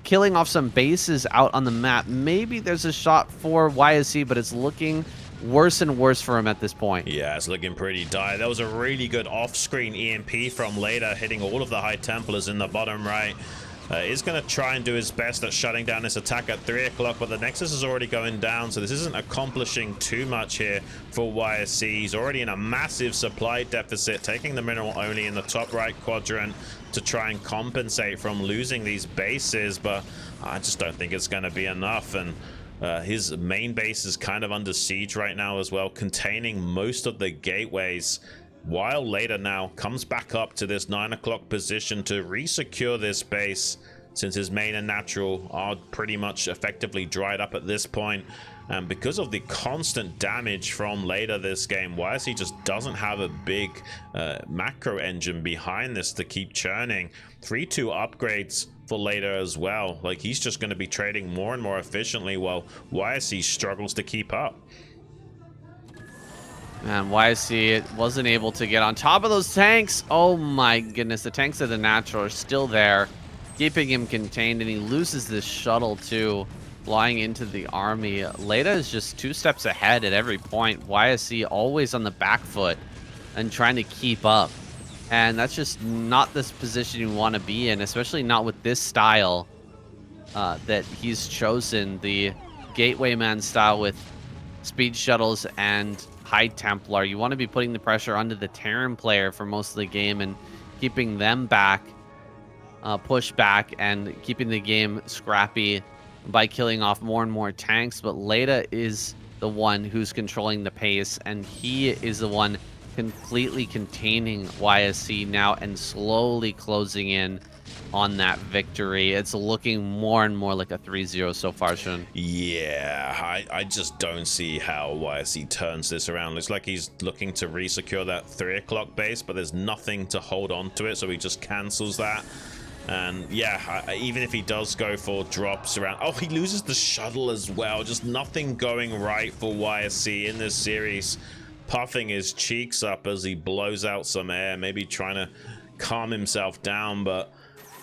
killing off some bases out on the map. Maybe there's a shot for YSC, but it's looking worse and worse for him at this point. Yeah, it's looking pretty dire. That was a really good off-screen EMP from Leta, hitting all of the High Templars in the bottom right. He's going to try and do his best at shutting down this attack at 3 o'clock, but the Nexus is already going down, so this isn't accomplishing too much here for YSC. He's already in a massive supply deficit, taking the mineral only in the top right quadrant to try and compensate from losing these bases, but I just don't think it's going to be enough. And his main base is kind of under siege right now as well, containing most of the gateways, while Leta now comes back up to this 9 o'clock position to resecure this base, since his main and natural are pretty much effectively dried up at this point. And because of the constant damage from Leta this game, YSC just doesn't have a big macro engine behind this to keep churning. 3-2 upgrades for Leta as well. Like, he's just going to be trading more and more efficiently while YSC struggles to keep up. Man, YSC wasn't able to get on top of those tanks. Oh my goodness, the tanks of the natural are still there, keeping him contained, and he loses this shuttle too, flying into the army. Leta is just 2 steps ahead at every point. YSC always on the back foot and trying to keep up. And that's just not this position you want to be in, especially not with this style that he's chosen, the Gateway Man style with speed shuttles and High Templar. You want to be putting the pressure onto the Terran player for most of the game and keeping them back, push back, and keeping the game scrappy by killing off more and more tanks. But Leta is the one who's controlling the pace, and he is the one completely containing YSC now and slowly closing in on that victory. It's looking more and more like a 3-0 so far, Xun. Yeah, I just don't see how YSC turns this around. Looks like he's looking to resecure that 3 o'clock base, but there's nothing to hold on to it, so he just cancels that. And yeah, even if he does go for drops around, oh, he loses the shuttle as well. Just nothing going right for YSC in this series. Puffing his cheeks up as he blows out some air, maybe trying to calm himself down, but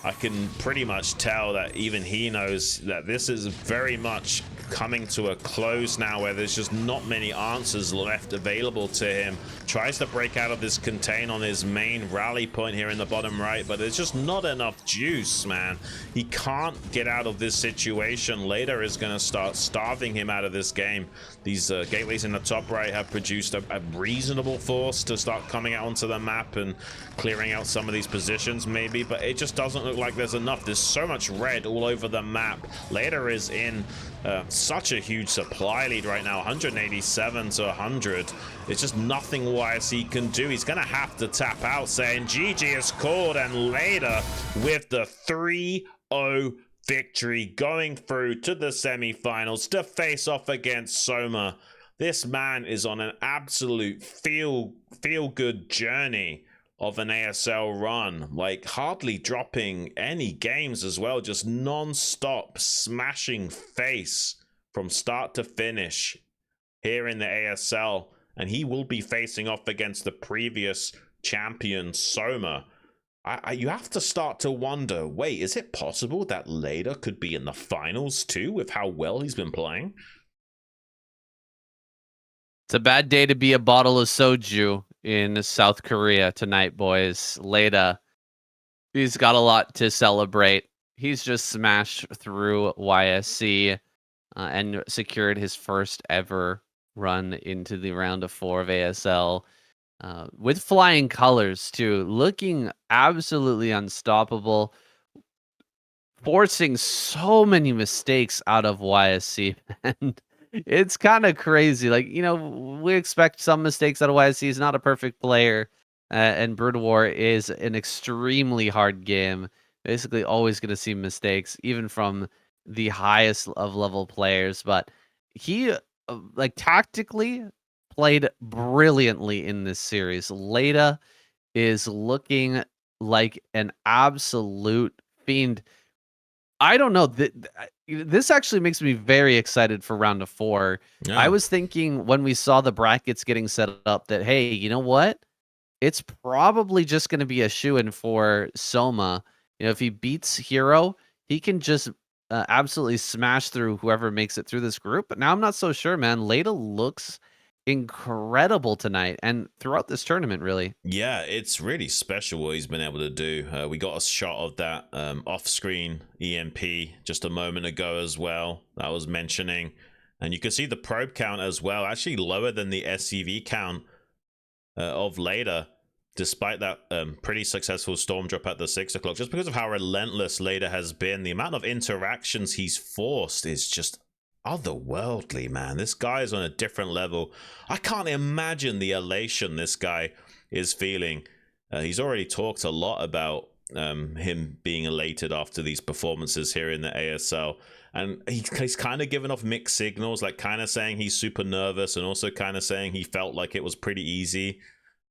I can pretty much tell that even he knows that this is very much coming to a close now, where there's just not many answers left available to him. Tries to break out of this contain on his main rally point here in the bottom right, but there's just not enough juice, man. He can't get out of this situation. Later is going to start starving him out of this game. These gateways in the top right have produced a reasonable force to start coming out onto the map and clearing out some of these positions maybe, but it just doesn't look like there's enough. There's so much red all over the map. Later is in such a huge supply lead right now, 187 to 100. It's just nothing YSC can do. He's gonna have to tap out, saying GG is called, and Leta with the 3-0 victory, going through to the semi-finals to face off against Soma. This man is on an absolute feel-good journey of an ASL run, like hardly dropping any games as well, just non-stop smashing face from start to finish here in the ASL, and he will be facing off against the previous champion Soma. You have to start to wonder, wait, is it possible that Leta could be in the finals too with how well he's been playing? It's a bad day to be a bottle of soju in South Korea tonight, boys. Leta, he's got a lot to celebrate. He's just smashed through YSC and secured his first ever run into the round of 4 of ASL with flying colors, too. Looking absolutely unstoppable. Forcing so many mistakes out of YSC, and it's kind of crazy. Like, you know, we expect some mistakes out of YSC. He's not a perfect player, and Brood War is an extremely hard game. Basically, always going to see mistakes, even from the highest of level players. But he, like, tactically played brilliantly in this series. Leta is looking like an absolute fiend. I don't know. This actually makes me very excited for round of 4. Yeah. I was thinking when we saw the brackets getting set up that, hey, you know what? It's probably just going to be a shoo-in for Soma. You know, if he beats Hero, he can just absolutely smash through whoever makes it through this group. But now I'm not so sure, man. Leta looks incredible tonight and throughout this tournament, really. Yeah, it's really special what he's been able to do. We got a shot of that off-screen EMP just a moment ago as well, that I was mentioning. And you can see the probe count as well, actually lower than the SCV count of Leta, despite that pretty successful storm drop at the 6 o'clock. Just because of how relentless Leta has been, the amount of interactions he's forced is just otherworldly, man. This guy is on a different level. I can't imagine the elation this guy is feeling. He's already talked a lot about him being elated after these performances here in the ASL, and he's kind of given off mixed signals, like kind of saying he's super nervous and also kind of saying he felt like it was pretty easy.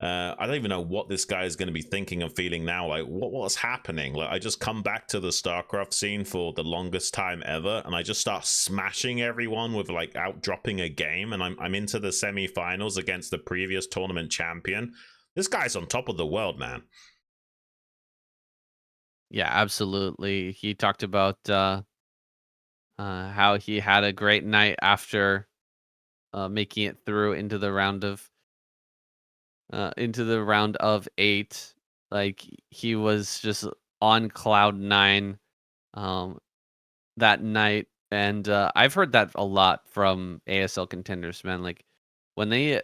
I don't even know what this guy is going to be thinking and feeling now. Like, what's happening? Like, I just come back to the StarCraft scene for the longest time ever, and I just start smashing everyone with like out dropping a game, and I'm into the semi-finals against the previous tournament champion. This guy's on top of the world, man. Yeah, absolutely. He talked about how he had a great night after making it through into the round of 8. Like, he was just on cloud 9 that night, and I've heard that a lot from ASL contenders, man. Like, when they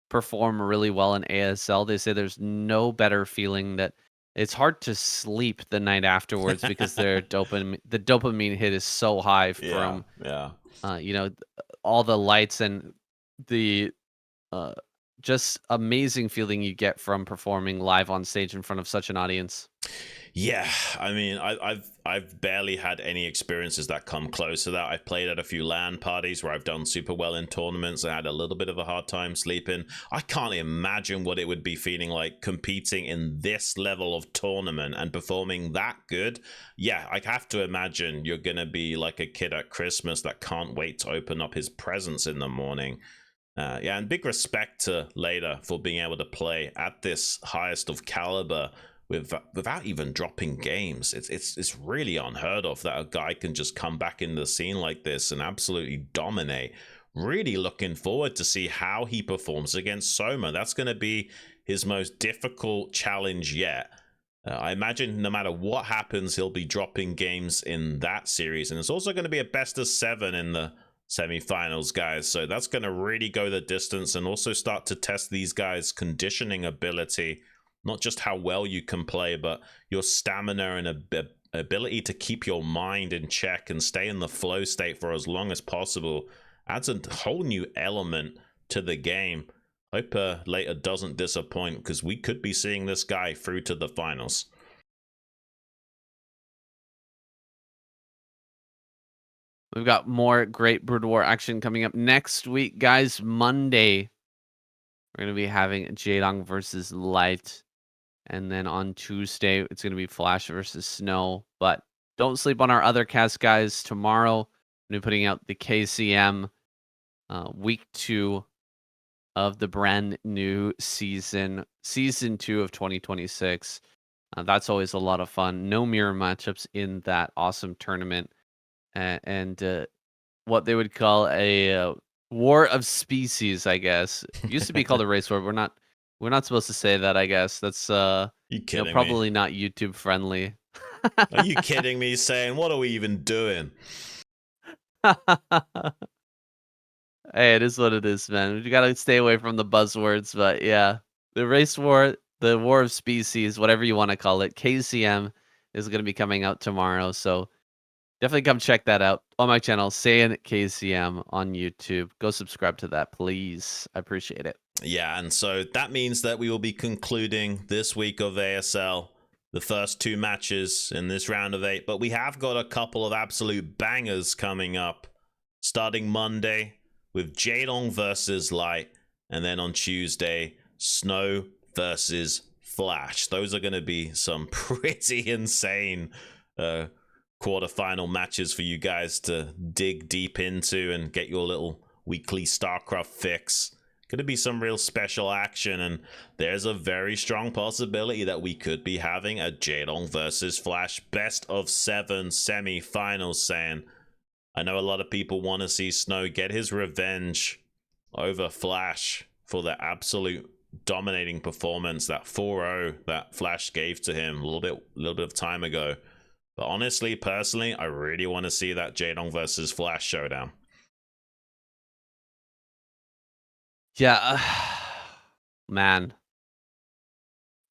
perform really well in ASL, they say there's no better feeling, that it's hard to sleep the night afterwards because the dopamine hit is so high from you know, all the lights and the just amazing feeling you get from performing live on stage in front of such an audience. Yeah, I mean, I've barely had any experiences that come close to that. I've played at a few LAN parties where I've done super well in tournaments. I had a little bit of a hard time sleeping. I can't imagine what it would be feeling like competing in this level of tournament and performing that good. Yeah, I have to imagine you're gonna be like a kid at Christmas that can't wait to open up his presents in the morning. Yeah, and big respect to Leta for being able to play at this highest of caliber without even dropping games. It's really unheard of that a guy can just come back in the scene like this and absolutely dominate. Really looking forward to see how he performs against Soma. That's going to be his most difficult challenge yet. I imagine no matter what happens, he'll be dropping games in that series, and it's also going to be a best of 7 in the semi-finals, guys. So that's going to really go the distance and also start to test these guys' conditioning ability. Not just how well you can play, but your stamina and ability to keep your mind in check and stay in the flow state for as long as possible adds a whole new element to the game. Hope Leta doesn't disappoint, because we could be seeing this guy through to the finals. We've got more great Brood War action coming up next week, guys. Monday, we're going to be having Jaedong versus Light. And then on Tuesday, it's going to be Flash versus Snow. But don't sleep on our other cast, guys. Tomorrow, we're putting out the KCM week 2 of the brand new season 2 of 2026. That's always a lot of fun. No mirror matchups in that awesome tournament. And what they would call a war of species, I guess. It used to be called a race war. We're not supposed to say that, I guess. That's You kidding probably me? not YouTube friendly. Are you kidding me? Saying, what are we even doing? Hey, it is what it is, man. You gotta stay away from the buzzwords, but yeah. The race war, the war of species, whatever you want to call it, KCM is gonna be coming out tomorrow, so definitely come check that out on my channel, Saiyan KCM on YouTube. Go subscribe to that, please. I appreciate it. Yeah, and so that means that we will be concluding this week of ASL, the first 2 matches in this round of 8, but we have got a couple of absolute bangers coming up, starting Monday with Jaedong versus Light, and then on Tuesday, Snow versus Flash. Those are going to be some pretty insane quarterfinal matches for you guys to dig deep into and get your little weekly StarCraft fix. Going to be some real special action, and there's a very strong possibility that we could be having a Jaedong versus Flash best of 7 semi-finals, saying, I know a lot of people want to see Snow get his revenge over Flash for the absolute dominating performance, that 4-0 that Flash gave to him a little bit of time ago. But honestly, personally, I really want to see that Jaedong versus Flash showdown. Yeah, man.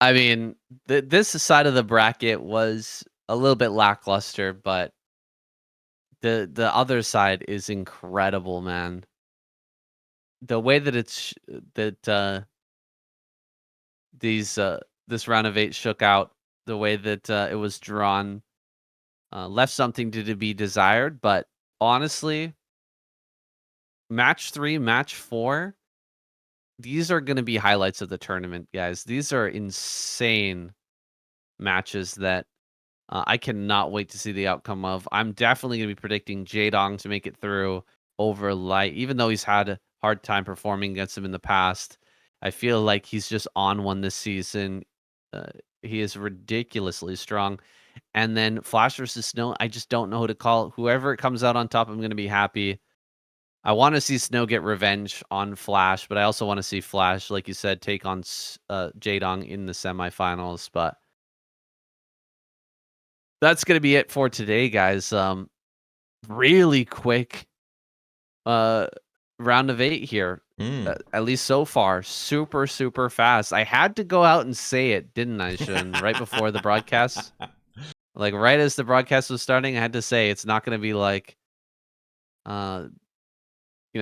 I mean, this side of the bracket was a little bit lackluster, but the other side is incredible, man. The way that it's this round of 8 shook out, the way that it was drawn, left something to be desired. But honestly, match 3, match 4, these are going to be highlights of the tournament, guys. These are insane matches that I cannot wait to see the outcome of. I'm definitely going to be predicting Jaedong to make it through over Light, even though he's had a hard time performing against him in the past. I feel like he's just on one this season. He is ridiculously strong. And then Flash versus Snow, I just don't know who to call. Whoever comes out on top, I'm going to be happy. I want to see Snow get revenge on Flash, but I also want to see Flash, like you said, take on Jaedong in the semifinals. But that's going to be it for today, guys. Really quick round of 8 here. At least so far. Super, super fast. I had to go out and say it, didn't I, Xun? Right before the broadcast? Like, right as the broadcast was starting, I had to say it's not going to be like,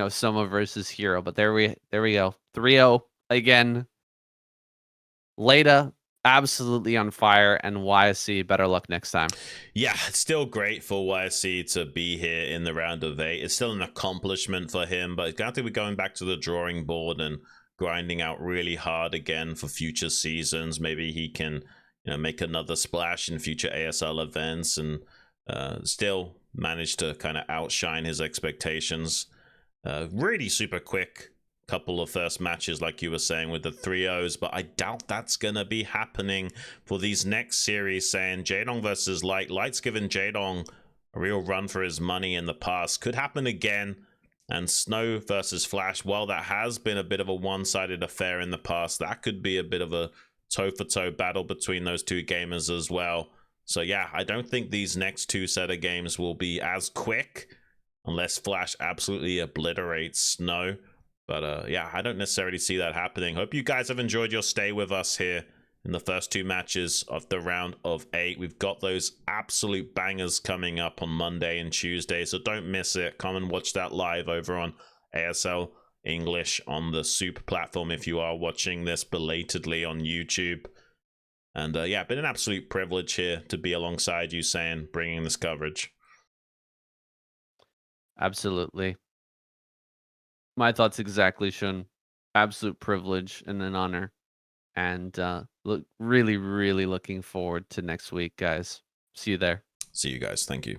Soma versus Hero. But there we go. 3-0 again. Leta, absolutely on fire, and YSC, better luck next time. Yeah, it's still great for YSC to be here in the round of 8. It's still an accomplishment for him, but he's going to be going back to the drawing board and grinding out really hard again for future seasons. Maybe he can make another splash in future ASL events and still manage to kind of outshine his expectations. Really super quick couple of first matches, like you were saying, with the 3-0s, but I doubt that's gonna be happening for these next series, saying Jaedong versus Light. Light's given Jaedong a real run for his money in the past. Could happen again. And Snow versus Flash, while that has been a bit of a one-sided affair in the past, that could be a bit of a toe-for-toe battle between those two gamers as well. So yeah, I don't think these next 2 set of games will be as quick unless Flash absolutely obliterates Snow. But yeah, I don't necessarily see that happening. Hope you guys have enjoyed your stay with us here in the first 2 matches of the round of 8. We've got those absolute bangers coming up on Monday and Tuesday, so don't miss it. Come and watch that live over on ASL English on the Super platform if you are watching this belatedly on YouTube. And yeah, been an absolute privilege here to be alongside you, saying, bringing this coverage. Absolutely. My thoughts exactly, Xun. Absolute privilege and an honor. And look, really, really looking forward to next week, guys. See you there. See you guys. Thank you.